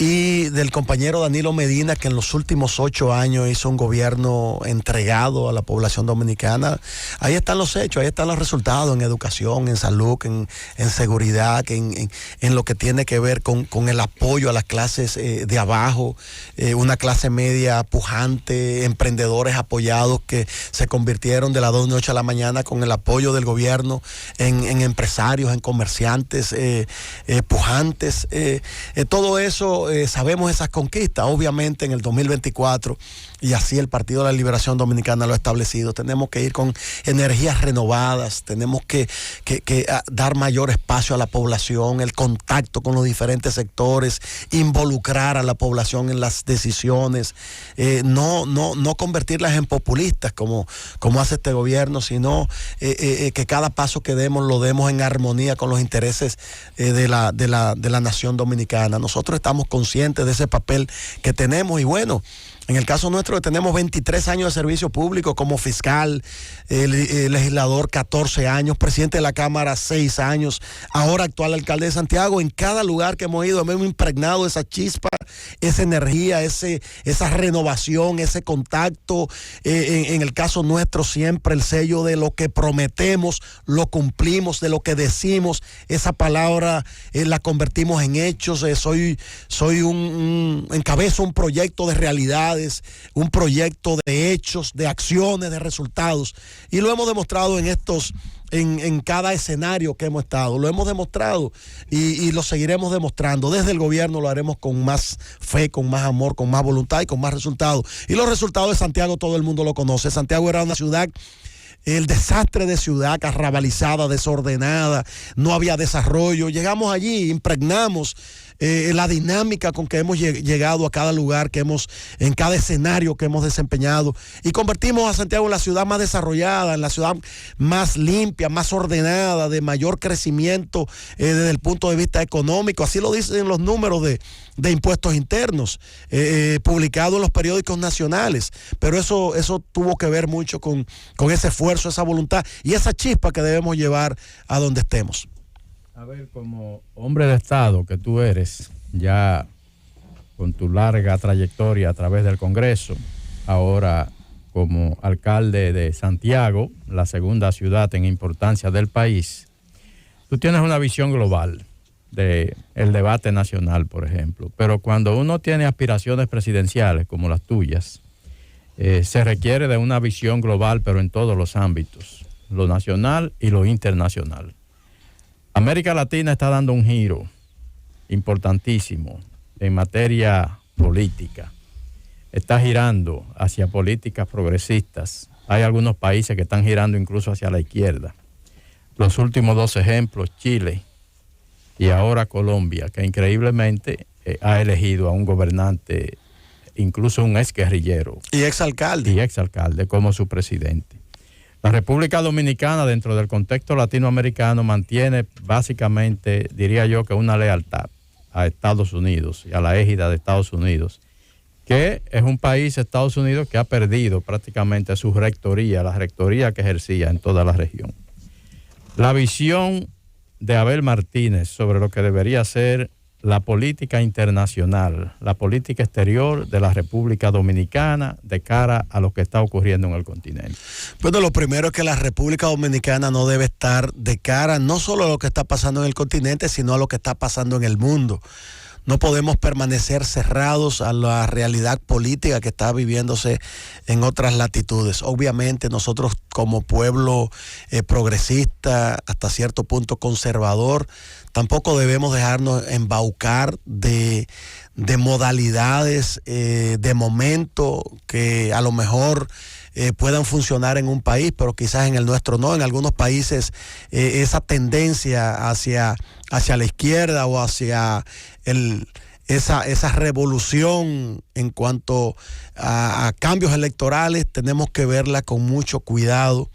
y del compañero Danilo Medina, que en los últimos 8 años hizo un gobierno entregado a la población dominicana. Ahí están los hechos, ahí están los resultados en educación, en salud, en seguridad, en lo que tiene que ver con el apoyo a las clases de abajo, una clase media pujante, emprendedores apoyados que se convirtieron de la noche a la mañana con el apoyo del gobierno en empresarios, en comerciantes pujantes. Todo eso, sabemos esas conquistas. Obviamente en el 2024, y así el Partido de la Liberación Dominicana lo ha establecido, tenemos que ir con energías renovadas, tenemos que dar mayor espacio a la población, el contacto con los diferentes sectores, involucrar a la población en las decisiones, no convertirlas en populistas como hace este gobierno, sino que cada paso que demos lo demos en armonía con los intereses de la nación dominicana. Nosotros estamos conscientes de ese papel que tenemos y bueno, en el caso nuestro que tenemos 23 años de servicio público como fiscal, legislador 14 años, presidente de la Cámara 6 años, ahora actual alcalde de Santiago, en cada lugar que hemos ido hemos impregnado esa chispa, esa energía, esa renovación, ese contacto. En el caso nuestro siempre el sello de lo que prometemos, lo cumplimos, de lo que decimos, esa palabra la convertimos en hechos. Encabezo un proyecto de realidad, un proyecto de hechos, de acciones, de resultados, y lo hemos demostrado en estos en cada escenario que hemos estado. Lo hemos demostrado y lo seguiremos demostrando. Desde el gobierno lo haremos con más fe, con más amor, con más voluntad y con más resultados. Y los resultados de Santiago todo el mundo lo conoce. Santiago era una ciudad, el desastre de ciudad, arrabalizada, desordenada, no había desarrollo. Llegamos allí, impregnamos la dinámica con que hemos llegado a cada lugar, en cada escenario que hemos desempeñado, y convertimos a Santiago en la ciudad más desarrollada, en la ciudad más limpia, más ordenada, de mayor crecimiento desde el punto de vista económico. Así lo dicen los números de impuestos internos publicados en los periódicos nacionales. Pero eso tuvo que ver mucho con ese esfuerzo, esa voluntad y esa chispa que debemos llevar a donde estemos. A ver, como hombre de Estado que tú eres, ya con tu larga trayectoria a través del Congreso, ahora como alcalde de Santiago, la segunda ciudad en importancia del país, tú tienes una visión global del debate nacional, por ejemplo. Pero cuando uno tiene aspiraciones presidenciales como las tuyas, se requiere de una visión global, pero en todos los ámbitos, lo nacional y lo internacional. América Latina está dando un giro importantísimo en materia política. Está girando hacia políticas progresistas. Hay algunos países que están girando incluso hacia la izquierda. Los últimos dos ejemplos, Chile y ahora Colombia, que increíblemente ha elegido a un gobernante, incluso un exguerrillero. Y exalcalde como su presidente. La República Dominicana, dentro del contexto latinoamericano, mantiene básicamente, diría yo, que una lealtad a Estados Unidos y a la égida de Estados Unidos, que es un país, Estados Unidos, que ha perdido prácticamente su rectoría, la rectoría que ejercía en toda la región. La visión de Abel Martínez sobre lo que debería ser la política internacional, la política exterior de la República Dominicana de cara a lo que está ocurriendo en el continente. Bueno, lo primero es que la República Dominicana no debe estar de cara no solo a lo que está pasando en el continente, sino a lo que está pasando en el mundo. No podemos permanecer cerrados a la realidad política que está viviéndose en otras latitudes. Obviamente nosotros como pueblo progresista, hasta cierto punto conservador, tampoco debemos dejarnos embaucar de modalidades de momento que a lo mejor puedan funcionar en un país, pero quizás en el nuestro no. En algunos países esa tendencia hacia la izquierda o hacia esa revolución en cuanto a cambios electorales, tenemos que verla con mucho cuidado,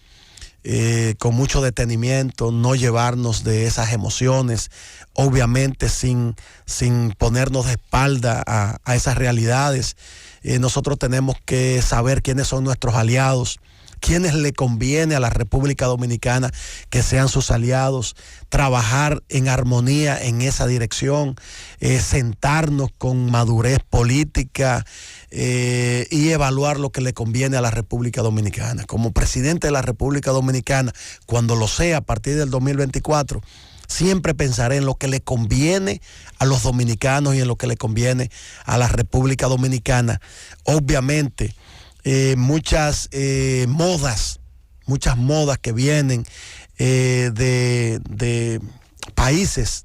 con mucho detenimiento, no llevarnos de esas emociones, obviamente sin ponernos de espalda a esas realidades. Nosotros tenemos que saber quiénes son nuestros aliados, quiénes le conviene a la República Dominicana que sean sus aliados, trabajar en armonía en esa dirección, sentarnos con madurez política y evaluar lo que le conviene a la República Dominicana. Como presidente de la República Dominicana, cuando lo sea a partir del 2024, siempre pensaré en lo que le conviene a los dominicanos y en lo que le conviene a la República Dominicana. Obviamente, muchas modas que vienen de países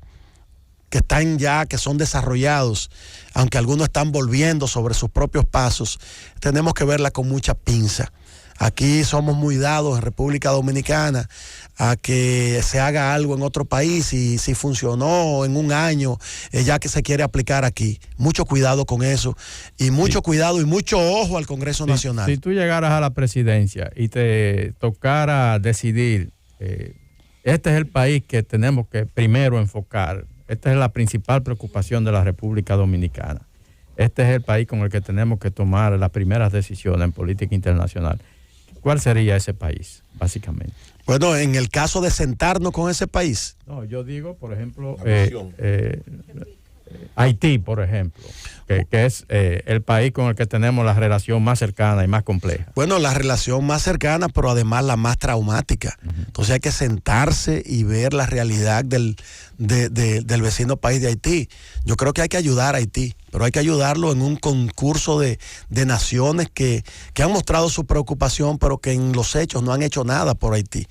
que son desarrollados, aunque algunos están volviendo sobre sus propios pasos, tenemos que verla con mucha pinza. Aquí somos muy dados en República Dominicana a que se haga algo en otro país y si funcionó en un año, ya que se quiere aplicar aquí. Mucho cuidado con eso y mucho cuidado y mucho ojo al Congreso Nacional. Si tú llegaras a la presidencia y te tocara decidir, este es el país que tenemos que primero enfocar, esta es la principal preocupación de la República Dominicana, este es el país con el que tenemos que tomar las primeras decisiones en política internacional. ¿Cuál sería ese país, básicamente? Bueno, en el caso de sentarnos con ese país. No, yo digo, por ejemplo, Haití, por ejemplo, que es el país con el que tenemos la relación más cercana y más compleja. Bueno, la relación más cercana, pero además la más traumática. Entonces hay que sentarse y ver la realidad del del vecino país de Haití. Yo creo que hay que ayudar a Haití, pero hay que ayudarlo en un concurso de naciones que han mostrado su preocupación, pero que en los hechos no han hecho nada por Haití.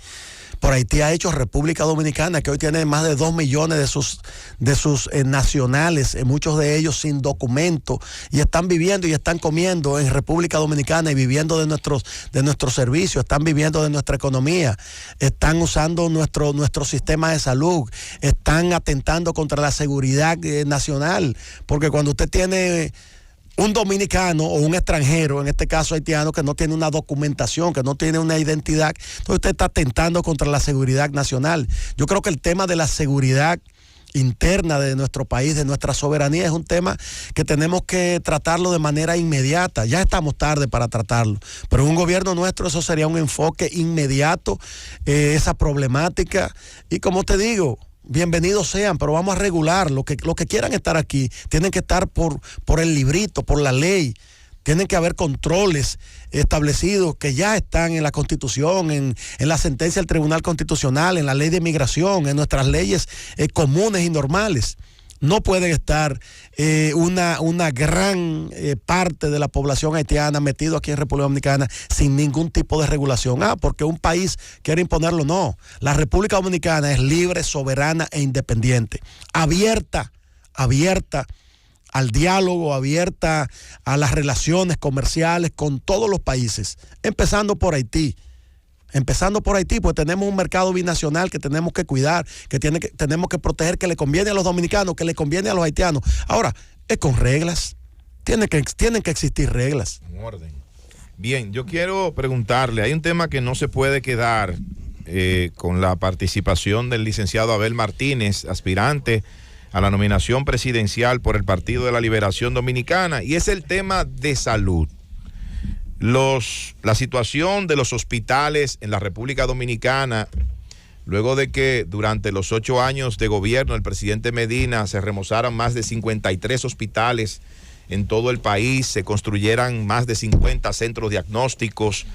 Por Haití ha hecho República Dominicana, que hoy tiene más de 2 millones de sus nacionales, muchos de ellos sin documento, y están viviendo y están comiendo en República Dominicana y viviendo de nuestros servicios, están viviendo de nuestra economía, están usando nuestro sistema de salud, están atentando contra la seguridad nacional, porque cuando usted tiene un dominicano o un extranjero, en este caso haitiano, que no tiene una documentación, que no tiene una identidad, entonces usted está atentando contra la seguridad nacional. Yo creo que el tema de la seguridad interna de nuestro país, de nuestra soberanía, es un tema que tenemos que tratarlo de manera inmediata. Ya estamos tarde para tratarlo, pero en un gobierno nuestro eso sería un enfoque inmediato, esa problemática. Y como te digo, bienvenidos sean, pero vamos a regular. Los que quieran estar aquí tienen que estar por el librito, por la ley. Tienen que haber controles establecidos que ya están en la Constitución, en la sentencia del Tribunal Constitucional, en la ley de migración, en nuestras leyes comunes y normales. No pueden estar una gran parte de la población haitiana metido aquí en República Dominicana sin ningún tipo de regulación. Porque un país quiere imponerlo. No. La República Dominicana es libre, soberana e independiente. Abierta al diálogo, abierta a las relaciones comerciales con todos los países, empezando por Haití, pues tenemos un mercado binacional que tenemos que cuidar, que tenemos que proteger, que le conviene a los dominicanos, que le conviene a los haitianos. Ahora, es con reglas, tienen que existir reglas. En orden. Bien, yo quiero preguntarle, hay un tema que no se puede quedar con la participación del licenciado Abel Martínez, aspirante a la nominación presidencial por el Partido de la Liberación Dominicana, y es el tema de salud. La situación de los hospitales en la República Dominicana, luego de que durante los 8 años de gobierno del presidente Medina se remozaran más de 53 hospitales en todo el país, se construyeran más de 50 centros diagnósticos,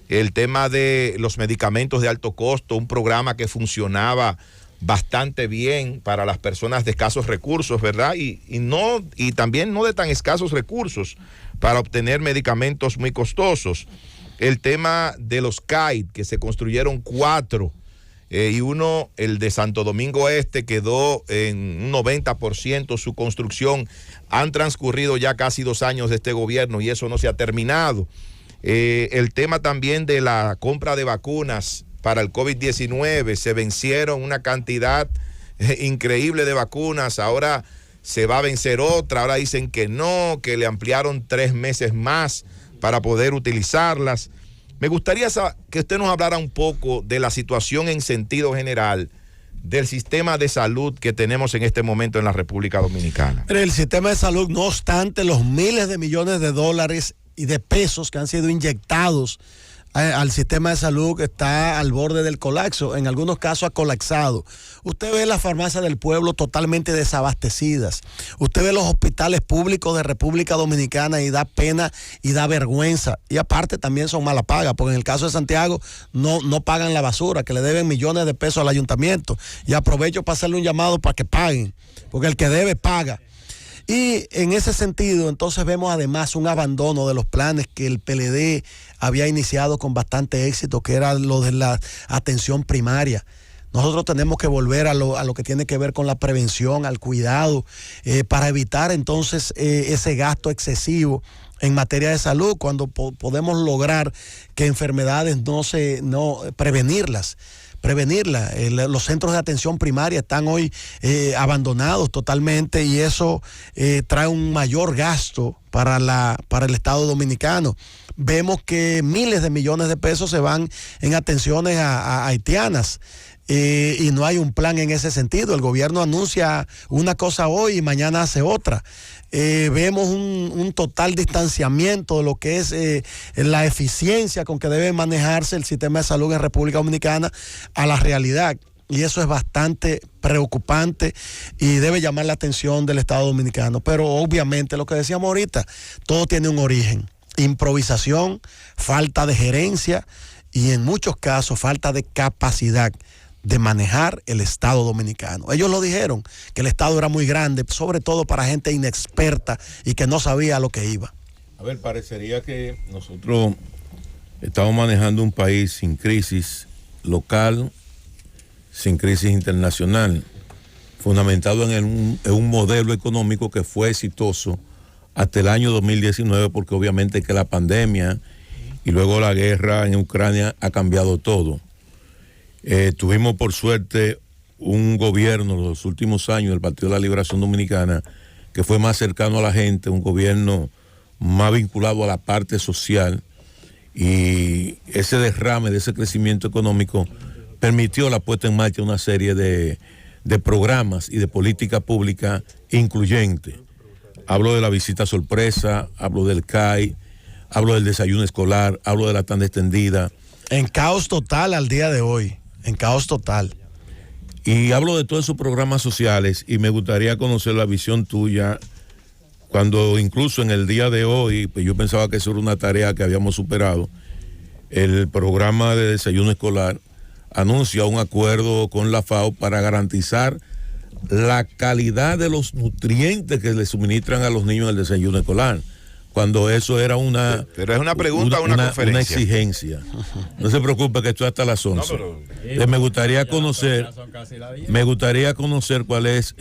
el tema de los medicamentos de alto costo, un programa que funcionaba bastante bien para las personas de escasos recursos, ¿verdad? Y también no de tan escasos recursos para obtener medicamentos muy costosos. El tema de los CAIT, que se construyeron 4, y uno, el de Santo Domingo Este, quedó en un 90% su construcción. Han transcurrido ya casi 2 años de este gobierno y eso no se ha terminado. El tema también de la compra de vacunas para el COVID-19, se vencieron una cantidad increíble de vacunas, ahora se va a vencer otra, ahora dicen que no, que le ampliaron 3 meses más para poder utilizarlas. Me gustaría que usted nos hablara un poco de la situación en sentido general del sistema de salud que tenemos en este momento en la República Dominicana. El sistema de salud, no obstante los miles de millones de dólares y de pesos que han sido inyectados al sistema de salud, que está al borde del colapso, en algunos casos ha colapsado. Usted ve las farmacias del pueblo totalmente desabastecidas, usted ve los hospitales públicos de República Dominicana y da pena y da vergüenza, y aparte también son mala paga, porque en el caso de Santiago no pagan la basura, que le deben millones de pesos al ayuntamiento, y aprovecho para hacerle un llamado para que paguen, porque el que debe paga. Y en ese sentido, entonces vemos además un abandono de los planes que el PLD había iniciado con bastante éxito, que era lo de la atención primaria. Nosotros tenemos que volver a lo que tiene que ver con la prevención, al cuidado, para evitar entonces ese gasto excesivo en materia de salud, cuando podemos lograr que enfermedades prevenirlas. Los centros de atención primaria están hoy abandonados totalmente, y eso trae un mayor gasto para el Estado dominicano. Vemos que miles de millones de pesos se van en atenciones a haitianas. Y no hay un plan en ese sentido. El gobierno anuncia una cosa hoy y mañana hace otra. Vemos un total distanciamiento de lo que es la eficiencia con que debe manejarse el sistema de salud en República Dominicana a la realidad. Y eso es bastante preocupante y debe llamar la atención del Estado dominicano. Pero obviamente, lo que decíamos ahorita, todo tiene un origen. Improvisación, falta de gerencia y en muchos casos falta de capacidad de manejar el Estado dominicano. Ellos lo dijeron, que el Estado era muy grande, sobre todo para gente inexperta y que no sabía a lo que iba. A ver, parecería que nosotros estamos manejando un país sin crisis local, sin crisis internacional, fundamentado en un modelo económico que fue exitoso hasta el año 2019, porque obviamente que la pandemia y luego la guerra en Ucrania ha cambiado todo. Tuvimos por suerte un gobierno en los últimos años del Partido de la Liberación Dominicana que fue más cercano a la gente, un gobierno más vinculado a la parte social, y ese derrame de ese crecimiento económico permitió la puesta en marcha de una serie de programas y de política pública incluyente. Hablo de la visita sorpresa, hablo del CAI, hablo del desayuno escolar, hablo de la tanda extendida. En caos total al día de hoy, en caos total. Y hablo de todos esos programas sociales, y me gustaría conocer la visión tuya, cuando incluso en el día de hoy, pues yo pensaba que eso era una tarea que habíamos superado. El programa de desayuno escolar anuncia un acuerdo con la FAO para garantizar la calidad de los nutrientes que le suministran a los niños en el desayuno escolar, cuando eso era una... Pero es una pregunta o una conferencia. Una exigencia. No se preocupe que esto es hasta las 11. No, pero... me gustaría conocer cuál es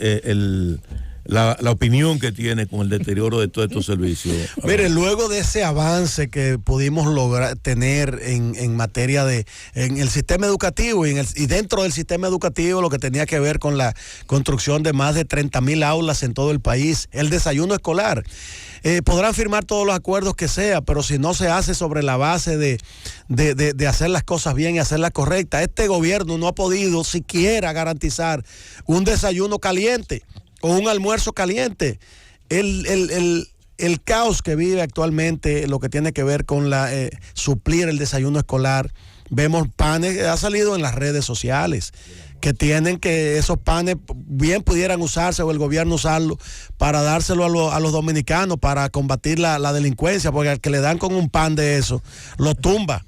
la opinión que tiene con el deterioro de todos estos servicios. Mire, luego de ese avance que pudimos lograr tener en materia en el sistema educativo y dentro del sistema educativo, lo que tenía que ver con la construcción de más de 30,000 aulas en todo el país, el desayuno escolar. Podrán firmar todos los acuerdos que sea, pero si no se hace sobre la base de hacer las cosas bien y hacerlas correctas, este gobierno no ha podido siquiera garantizar un desayuno caliente o un almuerzo caliente. El caos que vive actualmente, lo que tiene que ver con suplir el desayuno escolar, vemos panes, ha salido en las redes sociales, que tienen que esos panes bien pudieran usarse o el gobierno usarlo para dárselo a los dominicanos para combatir la delincuencia, porque al que le dan con un pan de eso, lo tumba.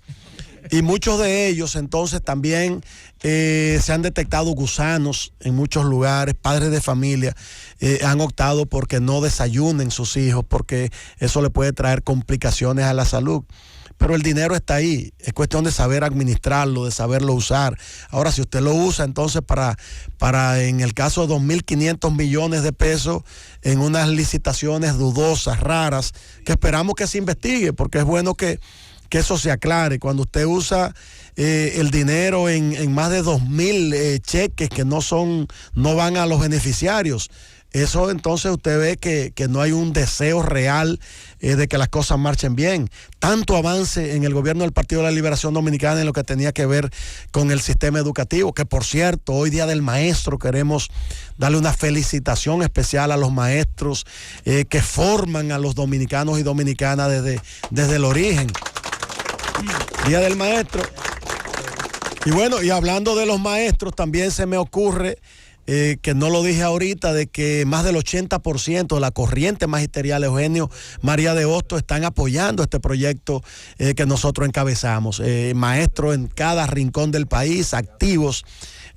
Y muchos de ellos entonces también se han detectado gusanos en muchos lugares. Padres de familia han optado porque no desayunen sus hijos, porque eso le puede traer complicaciones a la salud. Pero el dinero está ahí, es cuestión de saber administrarlo, de saberlo usar. Ahora, si usted lo usa entonces para en el caso de 2.500 millones de pesos en unas licitaciones dudosas, raras, que esperamos que se investigue, porque es bueno que eso se aclare. Cuando usted usa el dinero en más de 2.000 cheques que no van a los beneficiarios, eso entonces usted ve que no hay un deseo real de que las cosas marchen bien. Tanto avance en el gobierno del Partido de la Liberación Dominicana en lo que tenía que ver con el sistema educativo, que por cierto, hoy Día del Maestro, queremos darle una felicitación especial a los maestros que forman a los dominicanos y dominicanas desde el origen. Día del Maestro. Y bueno, y hablando de los maestros, también se me ocurre, que no lo dije ahorita, de que más del 80% de la corriente magisterial Eugenio María de Hostos están apoyando este proyecto que nosotros encabezamos. Maestros en cada rincón del país, activos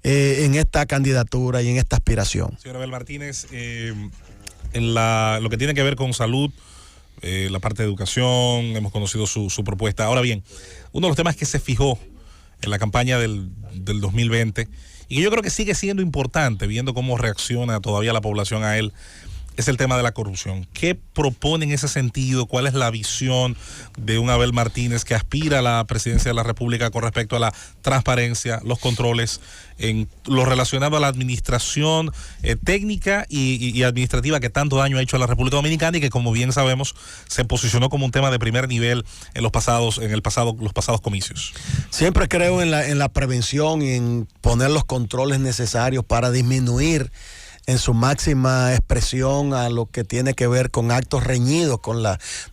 en esta candidatura y en esta aspiración. Señor Abel Martínez, en lo que tiene que ver con salud, la parte de educación, hemos conocido su propuesta. Ahora bien, uno de los temas que se fijó en la campaña del 2020 y que yo creo que sigue siendo importante, viendo cómo reacciona todavía la población a él, es el tema de la corrupción. ¿Qué propone en ese sentido? ¿Cuál es la visión de un Abel Martínez que aspira a la presidencia de la República con respecto a la transparencia, los controles, en lo relacionado a la administración técnica y administrativa que tanto daño ha hecho a la República Dominicana y que, como bien sabemos, se posicionó como un tema de primer nivel en los pasados comicios? Siempre creo en la prevención y en poner los controles necesarios para disminuir en su máxima expresión a lo que tiene que ver con actos reñidos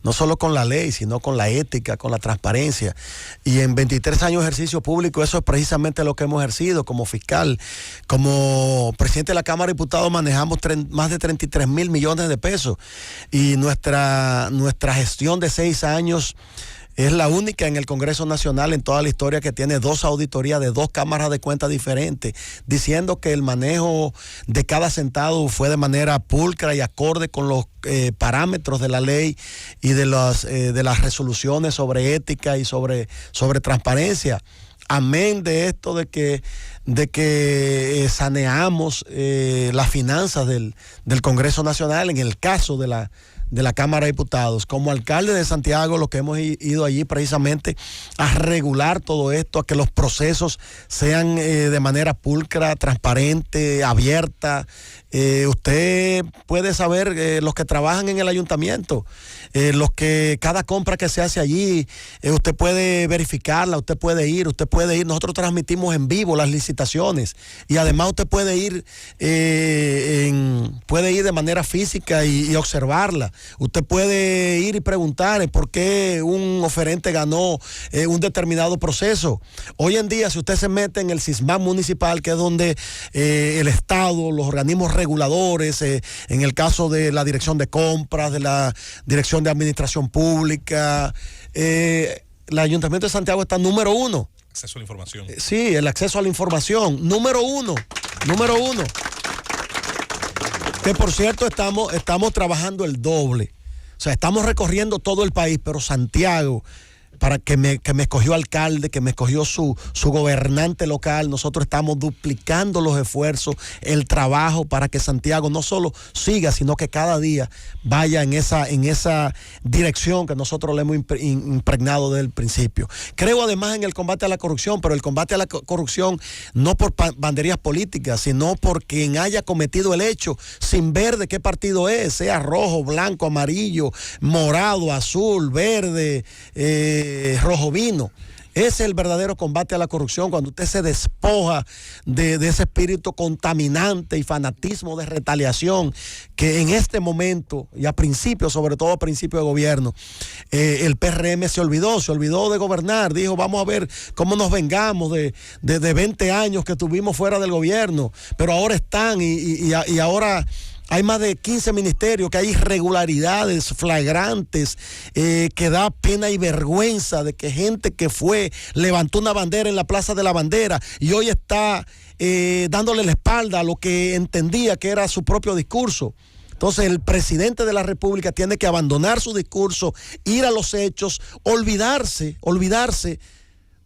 no solo con la ley, sino con la ética, con la transparencia. Y en 23 años de ejercicio público, eso es precisamente lo que hemos ejercido como fiscal. Como presidente de la Cámara de Diputados manejamos más de 33,000 millones de pesos y nuestra gestión de 6 años Es la única en el Congreso Nacional en toda la historia que tiene 2 auditorías de 2 cámaras de cuentas diferentes, diciendo que el manejo de cada centavo fue de manera pulcra y acorde con los parámetros de la ley y de las resoluciones sobre ética y sobre transparencia. Amén de esto de que saneamos las finanzas del Congreso Nacional en el caso de la Cámara de Diputados. Como alcalde de Santiago, lo que hemos ido allí precisamente a regular todo esto, a que los procesos sean de manera pulcra, transparente, abierta. Usted puede saber, los que trabajan en el ayuntamiento, cada compra que se hace allí, usted puede verificarla, usted puede ir, nosotros transmitimos en vivo las licitaciones y además usted puede ir de manera física y observarla. Usted puede ir y preguntar por qué un oferente ganó un determinado proceso. Hoy en día, si usted se mete en el SISMAP municipal, que es donde el Estado, los organismos reguladores, en el caso de la Dirección de Compras, de la Dirección de Administración Pública, el Ayuntamiento de Santiago está número 1. Acceso a la información. Sí, el acceso a la información, número uno. Que por cierto estamos trabajando el doble. O sea, estamos recorriendo todo el país, pero Santiago, para que me escogió alcalde, que me escogió su gobernante local, nosotros estamos duplicando los esfuerzos, el trabajo para que Santiago no solo siga, sino que cada día vaya en esa dirección que nosotros le hemos impregnado desde el principio. Creo además en el combate a la corrupción, pero el combate a la corrupción no por banderías políticas, sino por quien haya cometido el hecho, sin ver de qué partido es, sea rojo, blanco, amarillo, morado, azul, verde, rojo vino. Ese es el verdadero combate a la corrupción, cuando usted se despoja de ese espíritu contaminante y fanatismo de retaliación que en este momento y a principio, sobre todo a principio de gobierno, el PRM se olvidó de gobernar. Dijo, vamos a ver cómo nos vengamos de 20 años que tuvimos fuera del gobierno, pero ahora están y ahora hay más de 15 ministerios, que hay irregularidades flagrantes, que da pena y vergüenza de que gente que levantó una bandera en la Plaza de la Bandera y hoy está dándole la espalda a lo que entendía que era su propio discurso. Entonces el presidente de la República tiene que abandonar su discurso, ir a los hechos, olvidarse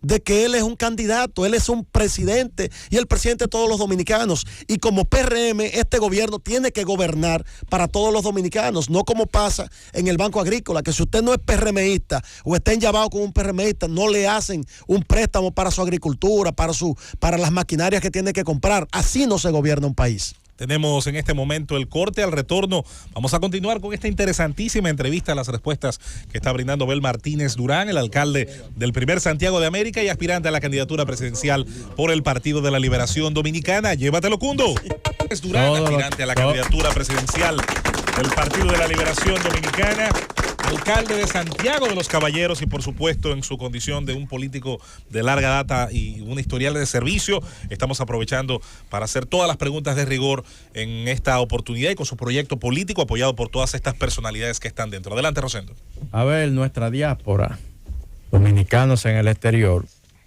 de que él es un candidato, él es un presidente y el presidente de todos los dominicanos. Y como PRM, este gobierno tiene que gobernar para todos los dominicanos, no como pasa en el Banco Agrícola, que si usted no es PRMista o está enllavado con un PRMista, no le hacen un préstamo para su agricultura, para las maquinarias que tiene que comprar. Así no se gobierna un país. Tenemos en este momento el corte. Al retorno vamos a continuar con esta interesantísima entrevista, las respuestas que está brindando Abel Martínez Durán, el alcalde del primer Santiago de América y aspirante a la candidatura presidencial por el Partido de la Liberación Dominicana. Llévatelo, Cundo. Es Durán, aspirante a la candidatura presidencial del Partido de la Liberación Dominicana, alcalde de Santiago de los Caballeros y por supuesto en su condición de un político de larga data y un historial de servicio. Estamos aprovechando para hacer todas las preguntas de rigor en esta oportunidad y con su proyecto político apoyado por todas estas personalidades que están dentro. Adelante, Rosendo. A ver, nuestra diáspora, dominicanos en el exterior,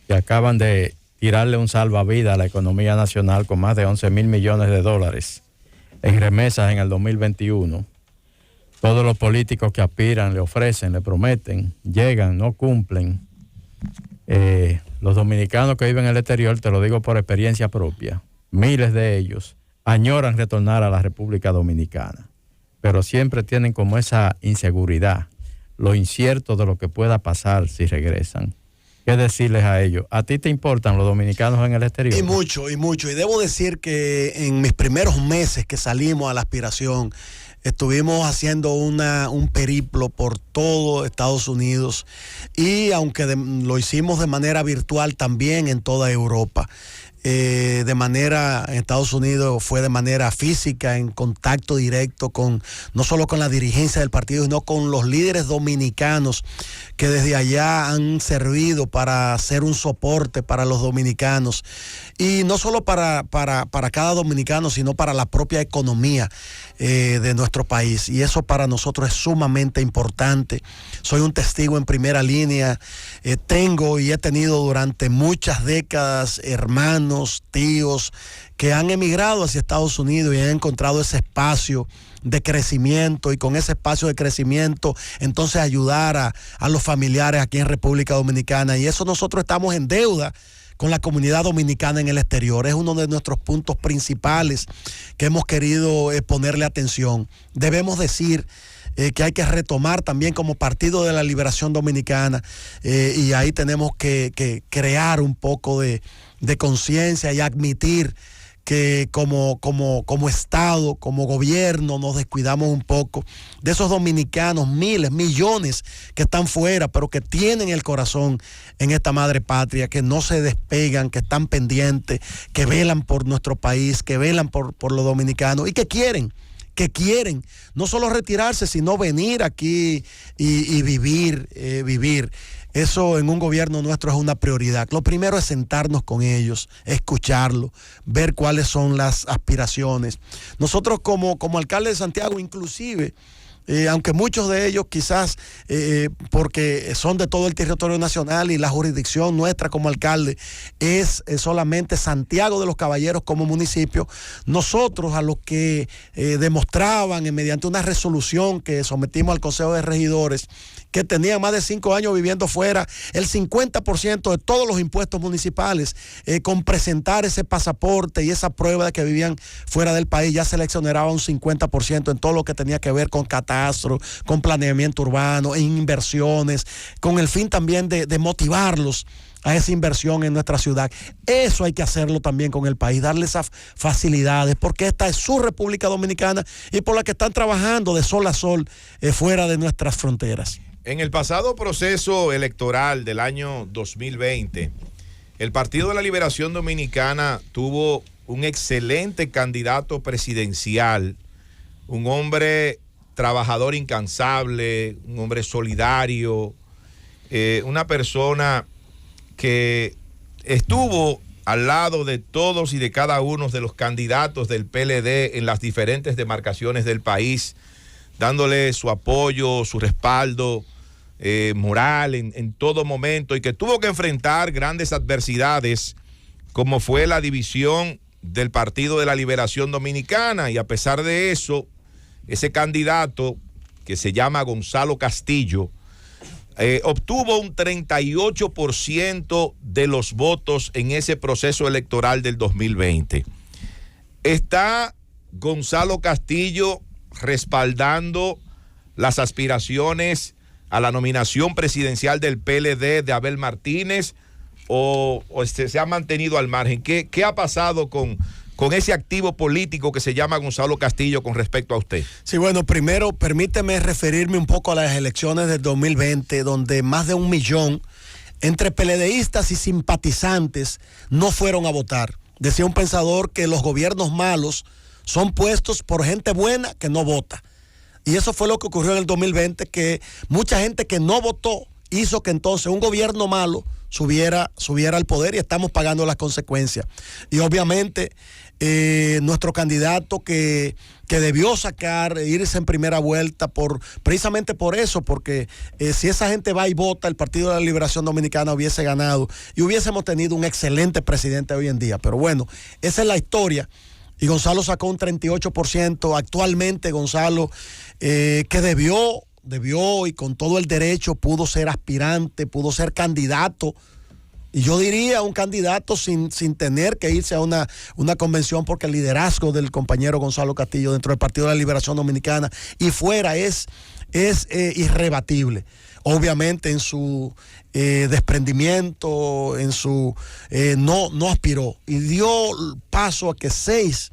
que acaban de tirarle un salvavidas a la economía nacional con más de 11 mil millones de dólares en remesas en el 2021. Todos los políticos que aspiran, le ofrecen, le prometen, llegan, no cumplen. Los dominicanos que viven en el exterior, te lo digo por experiencia propia, miles de ellos añoran retornar a la República Dominicana, pero siempre tienen como esa inseguridad, lo incierto de lo que pueda pasar si regresan. ¿Qué decirles a ellos? ¿A ti te importan los dominicanos en el exterior? Y mucho. Y debo decir que en mis primeros meses que salimos a la aspiración, estuvimos haciendo un periplo por todo Estados Unidos y aunque lo hicimos de manera virtual también en toda Europa. En Estados Unidos fue de manera física, en contacto directo no solo con la dirigencia del partido, sino con los líderes dominicanos que desde allá han servido para ser un soporte para los dominicanos. Y no solo para cada dominicano, sino para la propia economía. de nuestro país, y eso para nosotros es sumamente importante. Soy un testigo en primera línea, tengo y he tenido durante muchas décadas hermanos, tíos que han emigrado hacia Estados Unidos y han encontrado ese espacio de crecimiento, y con ese espacio de crecimiento entonces ayudar a los familiares aquí en República Dominicana, y eso nosotros estamos en deuda con la comunidad dominicana en el exterior. Es uno de nuestros puntos principales que hemos querido ponerle atención. Debemos decir que hay que retomar también como Partido de la Liberación Dominicana, y ahí tenemos que crear un poco de conciencia y admitir que como Estado, como gobierno, nos descuidamos un poco de esos dominicanos, miles, millones que están fuera, pero que tienen el corazón en esta madre patria, que no se despegan, que están pendientes, que velan por nuestro país, que velan por los dominicanos, y que quieren no solo retirarse, sino venir aquí y vivir. Eso en un gobierno nuestro es una prioridad. Lo primero es sentarnos con ellos, escucharlos, ver cuáles son las aspiraciones. Nosotros como alcalde de Santiago, inclusive, aunque muchos de ellos quizás porque son de todo el territorio nacional y la jurisdicción nuestra como alcalde es solamente Santiago de los Caballeros como municipio, nosotros a los que demostraban mediante una resolución que sometimos al Consejo de Regidores que tenían más de 5 años viviendo fuera, el 50% de todos los impuestos municipales, con presentar ese pasaporte y esa prueba de que vivían fuera del país, ya se le exoneraba un 50% en todo lo que tenía que ver con catastro, con planeamiento urbano, en inversiones, con el fin también de motivarlos a esa inversión en nuestra ciudad. Eso hay que hacerlo también con el país, darle esas facilidades, porque esta es su República Dominicana y por la que están trabajando de sol a sol fuera de nuestras fronteras. En el pasado proceso electoral del año 2020, el Partido de la Liberación Dominicana tuvo un excelente candidato presidencial, un hombre trabajador incansable, un hombre solidario, una persona que estuvo al lado de todos y de cada uno de los candidatos del PLD en las diferentes demarcaciones del país, dándole su apoyo, su respaldo moral en todo momento, y que tuvo que enfrentar grandes adversidades como fue la división del Partido de la Liberación Dominicana, y a pesar de eso, ese candidato que se llama Gonzalo Castillo obtuvo un 38% de los votos en ese proceso electoral del 2020. ¿Está Gonzalo Castillo respaldando las aspiraciones a la nominación presidencial del PLD de Abel Martínez, o se ha mantenido al margen? ¿Qué ha pasado con ese activo político que se llama Gonzalo Castillo con respecto a usted? Sí, bueno, primero permíteme referirme un poco a las elecciones del 2020, donde más de 1 millón entre PLDistas y simpatizantes no fueron a votar. Decía un pensador que los gobiernos malos son puestos por gente buena que no vota. Y eso fue lo que ocurrió en el 2020, que mucha gente que no votó hizo que entonces un gobierno malo subiera al poder, y estamos pagando las consecuencias. Y obviamente nuestro candidato que debió irse en primera vuelta precisamente por eso, porque si esa gente va y vota, el Partido de la Liberación Dominicana hubiese ganado y hubiésemos tenido un excelente presidente hoy en día. Pero bueno, esa es la historia. Y Gonzalo sacó un 38%. Actualmente Gonzalo, que debió y con todo el derecho pudo ser aspirante, pudo ser candidato, y yo diría un candidato sin tener que irse a una convención, porque el liderazgo del compañero Gonzalo Castillo dentro del Partido de la Liberación Dominicana y fuera es irrebatible. Obviamente en su desprendimiento, en su no aspiró, y dio paso a que 6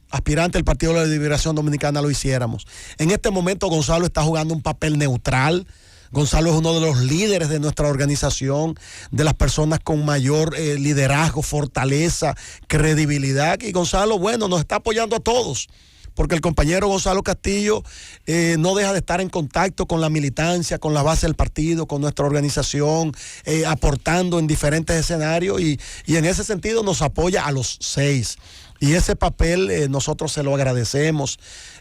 aspirantes del Partido de la Liberación Dominicana lo hiciéramos. En este momento Gonzalo está jugando un papel neutral. Gonzalo es uno de los líderes de nuestra organización, de las personas con mayor liderazgo, fortaleza, credibilidad, y Gonzalo, bueno, nos está apoyando a todos, porque el compañero Gonzalo Castillo no deja de estar en contacto con la militancia, con la base del partido, con nuestra organización, aportando en diferentes escenarios, y en ese sentido nos apoya a los 6. Y ese papel nosotros se lo agradecemos.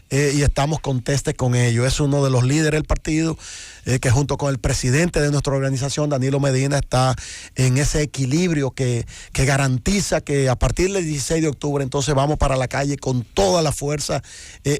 y estamos contestes con ello. Es uno de los líderes del partido que junto con el presidente de nuestra organización, Danilo Medina, está en ese equilibrio que garantiza que a partir del 16 de octubre entonces vamos para la calle con toda la fuerza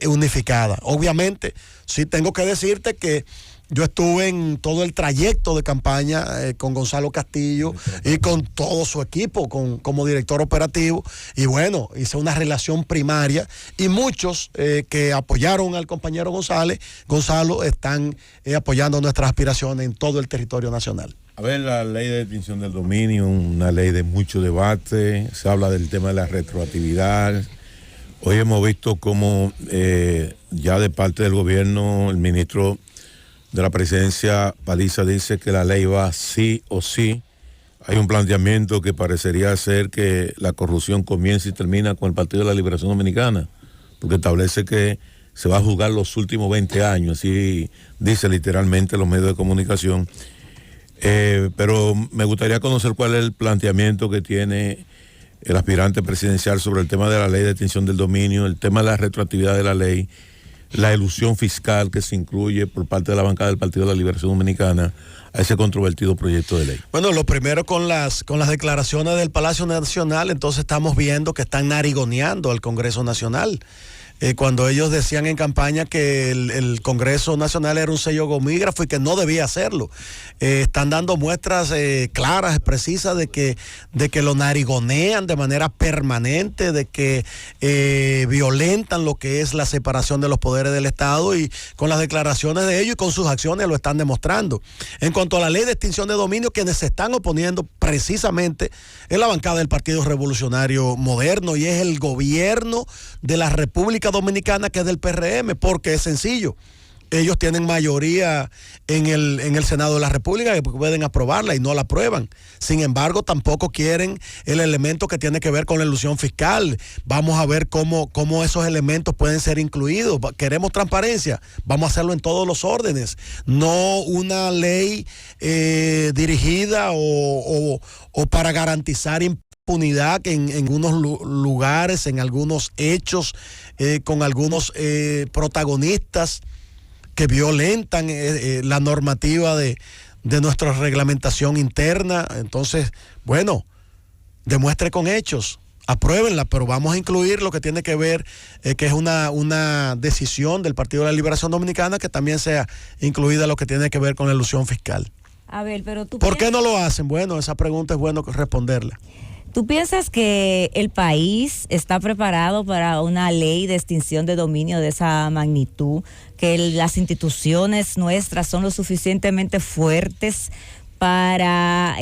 unificada. Obviamente, sí tengo que decirte que yo estuve en todo el trayecto de campaña con Gonzalo Castillo y con todo su equipo como director operativo, y bueno, hice una relación primaria, y muchos que apoyaron al compañero Gonzalo están apoyando nuestras aspiraciones en todo el territorio nacional. A ver, la ley de extinción del dominio, una ley de mucho debate, se habla del tema de la retroactividad. Hoy hemos visto cómo ya de parte del gobierno, el ministro de la presidencia, Paliza, dice que la ley va sí o sí. Hay un planteamiento que parecería ser que la corrupción comienza y termina con el Partido de la Liberación Dominicana, porque establece que se va a juzgar los últimos 20 años, así dice literalmente los medios de comunicación. Pero me gustaría conocer cuál es el planteamiento que tiene el aspirante presidencial sobre el tema de la ley de extinción del dominio, el tema de la retroactividad de la ley, la elusión fiscal que se incluye por parte de la bancada del Partido de la Liberación Dominicana a ese controvertido proyecto de ley. Bueno, lo primero con las declaraciones del Palacio Nacional, entonces estamos viendo que están narigoneando al Congreso Nacional. Cuando ellos decían en campaña que el Congreso Nacional era un sello gomígrafo y que no debía hacerlo. Están dando muestras claras, precisas de que lo narigonean de manera permanente, de que violentan lo que es la separación de los poderes del Estado, y con las declaraciones de ellos y con sus acciones lo están demostrando. En cuanto a la ley de extinción de dominio, quienes se están oponiendo precisamente es la bancada del Partido Revolucionario Moderno, y es el gobierno de la República Dominicana, que es del PRM, porque es sencillo. Ellos tienen mayoría en el Senado de la República, que pueden aprobarla, y no la aprueban. Sin embargo, tampoco quieren el elemento que tiene que ver con la elusión fiscal. Vamos a ver cómo esos elementos pueden ser incluidos. Queremos transparencia, vamos a hacerlo en todos los órdenes. No una ley dirigida o para garantizar impunidad en unos lugares, en algunos hechos, con algunos protagonistas que violentan la normativa de nuestra reglamentación interna. Entonces, bueno, demuestre con hechos, apruébenla, pero vamos a incluir lo que tiene que ver, que es una decisión del Partido de la Liberación Dominicana, que también sea incluida lo que tiene que ver con la elusión fiscal. A ver, pero tú ¿por qué no lo hacen? Bueno, esa pregunta es bueno responderla. ¿Tú piensas que el país está preparado para una ley de extinción de dominio de esa magnitud? ¿Que las instituciones nuestras son lo suficientemente fuertes para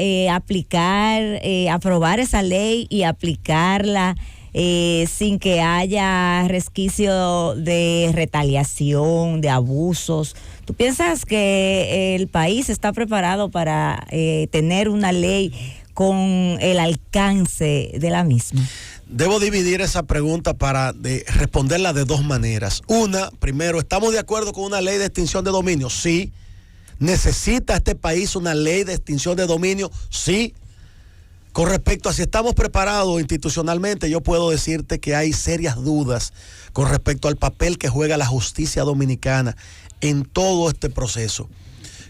aprobar esa ley y aplicarla sin que haya resquicio de retaliación, de abusos? ¿Tú piensas que el país está preparado para tener una ley con el alcance de la misma? Debo dividir esa pregunta para responderla de dos maneras. Una, primero, ¿estamos de acuerdo con una ley de extinción de dominio? Sí. ¿Necesita este país una ley de extinción de dominio? Sí. Con respecto a si estamos preparados institucionalmente, yo puedo decirte que hay serias dudas con respecto al papel que juega la justicia dominicana en todo este proceso.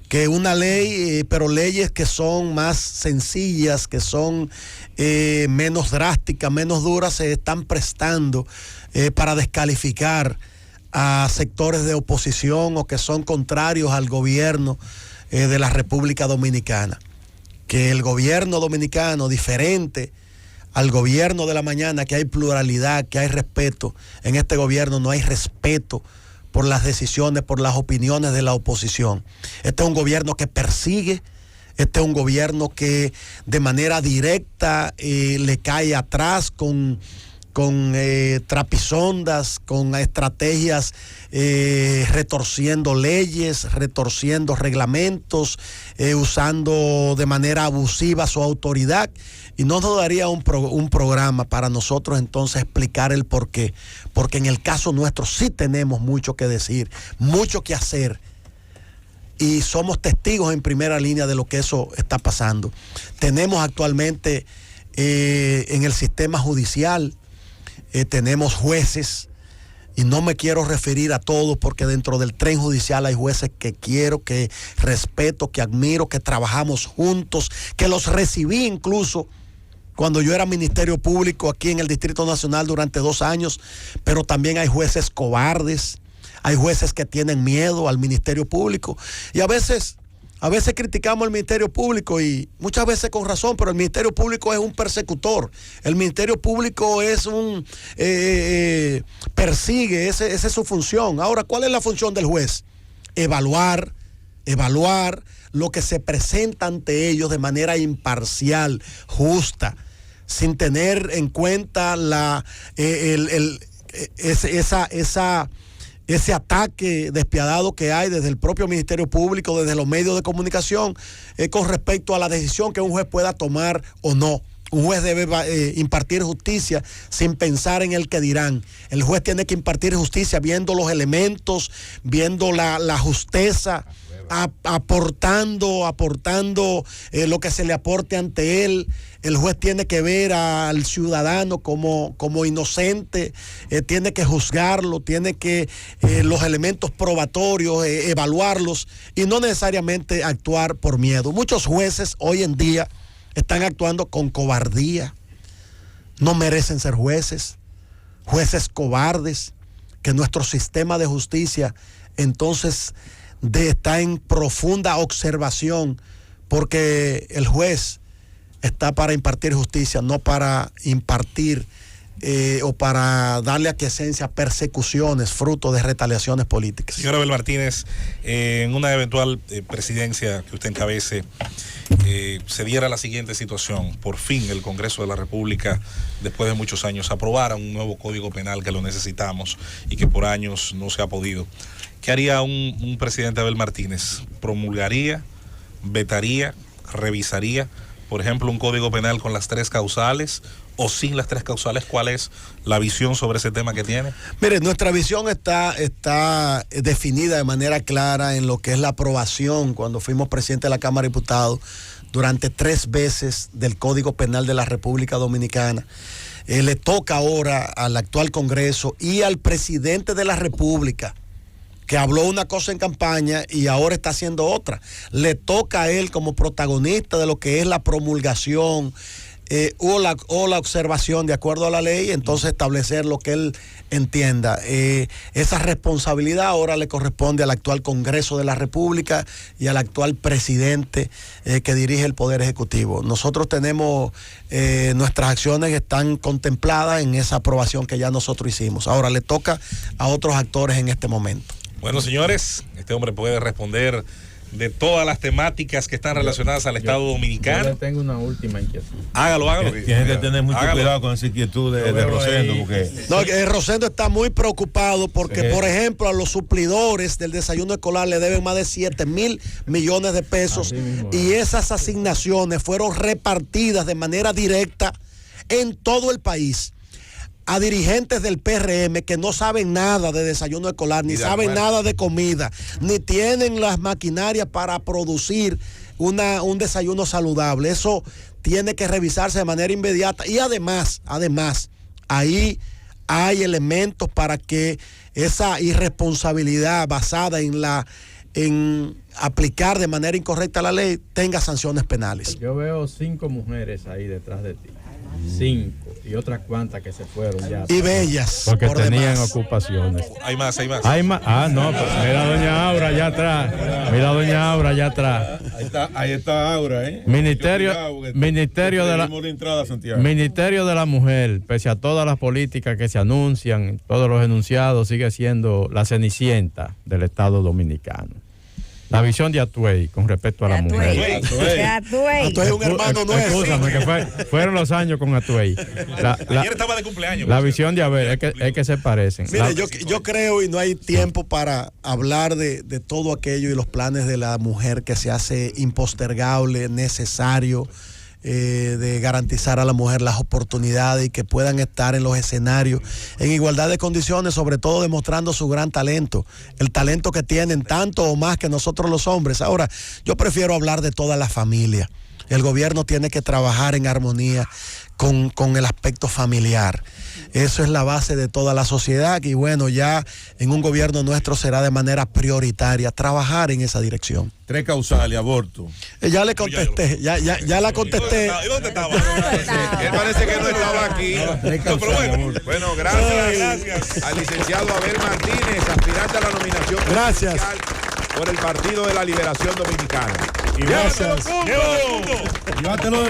Que una ley, pero leyes que son más sencillas, que son menos drásticas, menos duras, se están prestando para descalificar a sectores de oposición o que son contrarios al gobierno de la República Dominicana. Que el gobierno dominicano, diferente al gobierno de la mañana, que hay pluralidad, que hay respeto, en este gobierno no hay respeto por las decisiones, por las opiniones de la oposición. Este es un gobierno que persigue, este es un gobierno que de manera directa le cae atrás con trapisondas, con estrategias, retorciendo leyes, retorciendo reglamentos, usando de manera abusiva su autoridad. Y no nos daría un programa para nosotros entonces explicar el por qué. Porque en el caso nuestro sí tenemos mucho que decir, mucho que hacer. Y somos testigos en primera línea de lo que eso está pasando. Tenemos actualmente en el sistema judicial, tenemos jueces y no me quiero referir a todos porque dentro del tren judicial hay jueces que quiero, que respeto, que admiro, que trabajamos juntos, que los recibí incluso cuando yo era Ministerio Público aquí en el Distrito Nacional durante 2 años, pero también hay jueces cobardes, hay jueces que tienen miedo al Ministerio Público y a veces criticamos al Ministerio Público y muchas veces con razón, pero el Ministerio Público es un persecutor. El Ministerio Público es persigue, esa es su función. Ahora, ¿cuál es la función del juez? Evaluar lo que se presenta ante ellos de manera imparcial, justa, sin tener en cuenta ese ataque despiadado que hay desde el propio Ministerio Público, desde los medios de comunicación, con respecto a la decisión que un juez pueda tomar o no. Un juez debe impartir justicia sin pensar en el que dirán. El juez tiene que impartir justicia viendo los elementos, viendo la justeza, aportando lo que se le aporte ante él. El juez tiene que ver al ciudadano como inocente, tiene que juzgarlo, tiene que los elementos probatorios, evaluarlos y no necesariamente actuar por miedo. Muchos jueces hoy en día están actuando con cobardía, no merecen ser jueces cobardes, que nuestro sistema de justicia entonces está en profunda observación, porque el juez está para impartir justicia, no para impartir o para darle aquiescencia a persecuciones fruto de retaliaciones políticas. Señor Abel Martínez, en una eventual presidencia que usted encabece, se diera la siguiente situación: por fin el Congreso de la República, después de muchos años, aprobara un nuevo Código Penal que lo necesitamos y que por años no se ha podido. ¿Qué haría un presidente Abel Martínez? ¿Promulgaría, vetaría, revisaría, por ejemplo, un Código Penal con las 3 causales o sin las 3 causales? ¿Cuál es la visión sobre ese tema que tiene? Mire, nuestra visión está definida de manera clara en lo que es la aprobación cuando fuimos presidente de la Cámara de Diputados durante 3 veces del Código Penal de la República Dominicana. Le toca ahora al actual Congreso y al presidente de la República, que habló una cosa en campaña y ahora está haciendo otra. Le toca a él como protagonista de lo que es la promulgación o la observación de acuerdo a la ley, entonces establecer lo que él entienda. Esa responsabilidad ahora le corresponde al actual Congreso de la República y al actual presidente que dirige el Poder Ejecutivo. Nosotros tenemos, nuestras acciones están contempladas en esa aprobación que ya nosotros hicimos. Ahora le toca a otros actores en este momento. Bueno, señores, este hombre puede responder de todas las temáticas que están relacionadas al Estado Dominicano. Yo le tengo una última inquietud. Hágalo. Tienes que tener mucho cuidado con esa inquietud de Rosendo, porque... No, Rosendo está muy preocupado porque, por ejemplo, a los suplidores del desayuno escolar le deben más de 7,000 millones de pesos y esas asignaciones fueron repartidas de manera directa en todo el país a dirigentes del PRM que no saben nada de desayuno escolar, ni saben nada de comida, ni tienen las maquinarias para producir un desayuno saludable. Eso tiene que revisarse de manera inmediata y además, ahí hay elementos para que esa irresponsabilidad basada en aplicar de manera incorrecta la ley tenga sanciones penales. Yo veo 5 mujeres ahí detrás de ti. 5 y otras cuantas que se fueron ya. Y bellas. Porque por tenían demás ocupaciones. Hay más. Ah, no, pues mira doña Aura allá atrás. Ahí está Aura, ¿eh? Ministerio de la Mujer, pese a todas las políticas que se anuncian, todos los enunciados, sigue siendo la cenicienta del Estado Dominicano. La visión de Atuey con respecto a la mujer. Atuey es un hermano nuestro. Escúchame, que fueron los años con Atuey. Ayer estaba de cumpleaños. La visión de Abel es que se parecen. Mire, yo creo, y no hay tiempo para hablar de todo aquello y los planes de la mujer que se hace impostergable, necesario, de garantizar a la mujer las oportunidades y que puedan estar en los escenarios en igualdad de condiciones, sobre todo demostrando su gran talento, el talento que tienen tanto o más que nosotros los hombres. Ahora, yo prefiero hablar de toda la familia, el gobierno tiene que trabajar en armonía con el aspecto familiar. Eso es la base de toda la sociedad y bueno, ya en un gobierno nuestro será de manera prioritaria trabajar en esa dirección. 3 causales, aborto. Ya le contesté, ya la contesté. ¿Y dónde estaba? Él parece que no estaba aquí. No, pero bueno. Bueno, gracias al licenciado Abel Martínez, aspirante a la nominación Gracias. presidencial por el Partido de la Liberación Dominicana. Gracias. Llévatelo, Punto. Llévatelo de